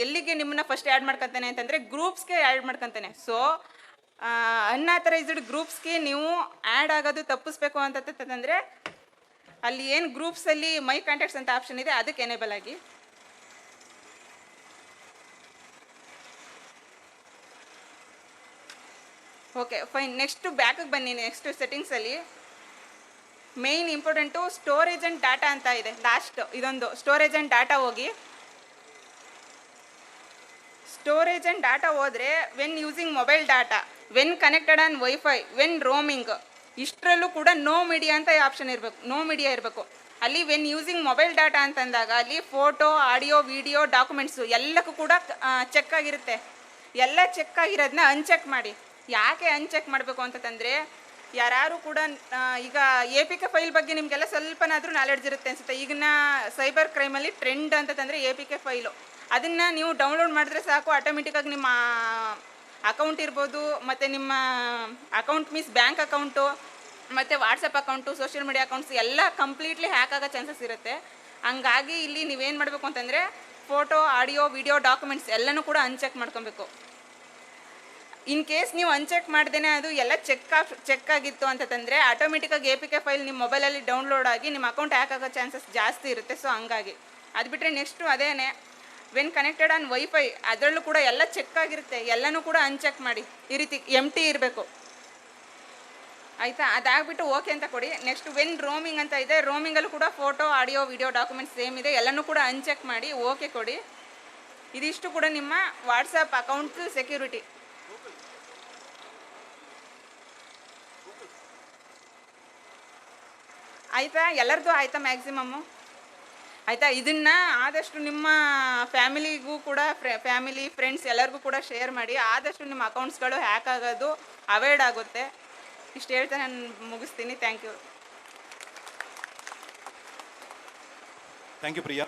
ಎಲ್ಲಿಗೆ ನಿಮ್ಮನ್ನ ಫಸ್ಟ್ ಆ್ಯಡ್ ಮಾಡ್ಕೊತಾನೆ ಅಂತಂದರೆ ಗ್ರೂಪ್ಸ್ಗೆ ಆ್ಯಡ್ ಮಾಡ್ಕೊತಾನೆ. ಸೊ ಅನ್ಆಥರೈಸ್ಡ್ ಗ್ರೂಪ್ಸ್ಗೆ ನೀವು ಆ್ಯಡ್ ಆಗೋದು ತಪ್ಪಿಸ್ಬೇಕು ಅಂತಂದರೆ ಅಲ್ಲಿ ಏನು ಗ್ರೂಪ್ಸಲ್ಲಿ ಮೈ ಕಾಂಟ್ಯಾಕ್ಟ್ಸ್ ಅಂತ ಆಪ್ಷನ್ ಇದೆ ಅದಕ್ಕೆ ಎನೇಬಲ್ ಆಗಿ. Okay fine. ನೆಕ್ಸ್ಟು ಬ್ಯಾಕಿಗೆ ಬನ್ನಿ. ನೆಕ್ಸ್ಟ್ ಸೆಟ್ಟಿಂಗ್ಸಲ್ಲಿ main important storage and data ಅಂತ ಇದೆ. ಲಾಸ್ಟ್ ಇದೊಂದು ಸ್ಟೋರೇಜ್ ಆ್ಯಂಡ್ ಡಾಟಾ ಹೋಗಿ. ಸ್ಟೋರೇಜ್ ಆ್ಯಂಡ್ ಡಾಟಾ ಹೋದರೆ when using mobile data, when connected on wifi, when roaming, ಇಷ್ಟರಲ್ಲೂ ಕೂಡ ನೋ ಮೀಡಿಯಾ ಅಂತ ಆಪ್ಷನ್ ಇರಬೇಕು, ನೋ ಮೀಡಿಯಾ ಇರಬೇಕು. ಅಲ್ಲಿ ವೆನ್ ಯೂಸಿಂಗ್ ಮೊಬೈಲ್ ಡಾಟಾ ಅಂತಂದಾಗ ಅಲ್ಲಿ ಫೋಟೋ, ಆಡಿಯೋ, ವಿಡಿಯೋ, ಡಾಕ್ಯುಮೆಂಟ್ಸು ಎಲ್ಲಕ್ಕೂ ಕೂಡ ಚೆಕ್ ಆಗಿರುತ್ತೆ. ಎಲ್ಲ ಚೆಕ್ ಆಗಿರೋದನ್ನ ಅನ್ಚೆಕ್ ಮಾಡಿ. ಯಾಕೆ ಅನ್ಚೆಕ್ ಮಾಡಬೇಕು ಅಂತಂದರೆ ಯಾರು ಕೂಡ ಈಗ APK ಫೈಲ್ ಬಗ್ಗೆ ನಿಮಗೆಲ್ಲ ಸ್ವಲ್ಪನಾದರೂ ನಾಲೆಡ್ಜ್ ಇರುತ್ತೆ ಅನಿಸುತ್ತೆ. ಈಗಿನ ಸೈಬರ್ ಕ್ರೈಮಲ್ಲಿ ಟ್ರೆಂಡ್ ಅಂತಂದರೆ APK ಫೈಲು. ಅದನ್ನು ನೀವು ಡೌನ್ಲೋಡ್ ಮಾಡಿದ್ರೆ ಸಾಕು, ಆಟೋಮೆಟಿಕ್ಕಾಗಿ ನಿಮ್ಮ ಅಕೌಂಟ್ ಇರ್ಬೋದು, ಮತ್ತು ನಿಮ್ಮ ಅಕೌಂಟ್ ಮೀನ್ಸ್ ಬ್ಯಾಂಕ್ ಅಕೌಂಟು, ಮತ್ತು WhatsApp account, social media accounts ಎಲ್ಲ ಕಂಪ್ಲೀಟ್ಲಿ ಹ್ಯಾಕ್ ಆಗೋ ಚಾನ್ಸಸ್ ಇರುತ್ತೆ. ಹಂಗಾಗಿ ಇಲ್ಲಿ ನೀವೇನು ಮಾಡಬೇಕು ಅಂತಂದರೆ ಫೋಟೋ, ಆಡಿಯೋ, ವಿಡಿಯೋ, ಡಾಕ್ಯುಮೆಂಟ್ಸ್ ಎಲ್ಲನೂ ಕೂಡ ಅನ್ಚೆಕ್ ಮಾಡ್ಕೊಬೇಕು. ಇನ್ ಕೇಸ್ ನೀವು ಅನ್ಚೆಕ್ ಮಾಡ್ದೇನೆ ಅದು ಎಲ್ಲ ಚೆಕ್ ಆಗಿತ್ತು ಅಂತಂದರೆ ಆಟೋಮೆಟಿಕ್ಕಾಗಿ APK ಫೈಲ್ ನಿಮ್ಮ ಮೊಬೈಲಲ್ಲಿ ಡೌನ್ಲೋಡ್ ಆಗಿ ನಿಮ್ಮ ಅಕೌಂಟ್ ಹ್ಯಾಕ್ ಆಗೋ ಚಾನ್ಸಸ್ ಜಾಸ್ತಿ ಇರುತ್ತೆ. ಸೊ ಹಂಗಾಗಿ ಅದು ಬಿಟ್ಟರೆ ನೆಕ್ಸ್ಟು ಅದೇನೆ ವೆನ್ ಕನೆಕ್ಟೆಡ್ ಆನ್ ವೈಫೈ, ಅದರಲ್ಲೂ ಕೂಡ ಎಲ್ಲ ಚೆಕ್ ಆಗಿರುತ್ತೆ. ಎಲ್ಲನೂ ಕೂಡ ಅನ್ಚೆಕ್ ಮಾಡಿ. ಈ ರೀತಿ ಎಂಟಿ ಇರಬೇಕು, ಆಯಿತಾ. ಅದಾಗ್ಬಿಟ್ಟು ಓಕೆ ಅಂತ ಕೊಡಿ. ನೆಕ್ಸ್ಟ್ ವೆನ್ ರೋಮಿಂಗ್ ಅಂತ ಇದೆ. ರೋಮಿಂಗಲ್ಲೂ ಕೂಡ photo, audio, video, documents same ಇದೆ. ಎಲ್ಲನೂ ಕೂಡ ಅನ್ಚೆಕ್ ಮಾಡಿ ಓಕೆ ಕೊಡಿ. ಇದಿಷ್ಟು ಕೂಡ ನಿಮ್ಮ ವಾಟ್ಸಪ್ ಅಕೌಂಟ್ ಸೆಕ್ಯೂರಿಟಿ. ಆಯಿತಾ, ಎಲ್ಲರದು ಆಯಿತಾ ಮ್ಯಾಕ್ಸಿಮಮ್ಮು ಆಯಿತಾ. ಇದನ್ನು ಆದಷ್ಟು ನಿಮ್ಮ ಫ್ಯಾಮಿಲಿಗೂ ಕೂಡ ಫ್ಯಾಮಿಲಿ ಫ್ರೆಂಡ್ಸ್ ಎಲ್ಲರಿಗೂ ಕೂಡ ಶೇರ್ ಮಾಡಿ. ಆದಷ್ಟು ನಿಮ್ಮ ಅಕೌಂಟ್ಸ್ಗಳು ಹ್ಯಾಕ್ ಆಗೋದು ಅವಾಯ್ಡ್ ಆಗುತ್ತೆ. ಇಷ್ಟು ಹೇಳ್ತಾ ನಾನು ಮುಗಿಸ್ತೀನಿ. Thank you. Thank you Priya.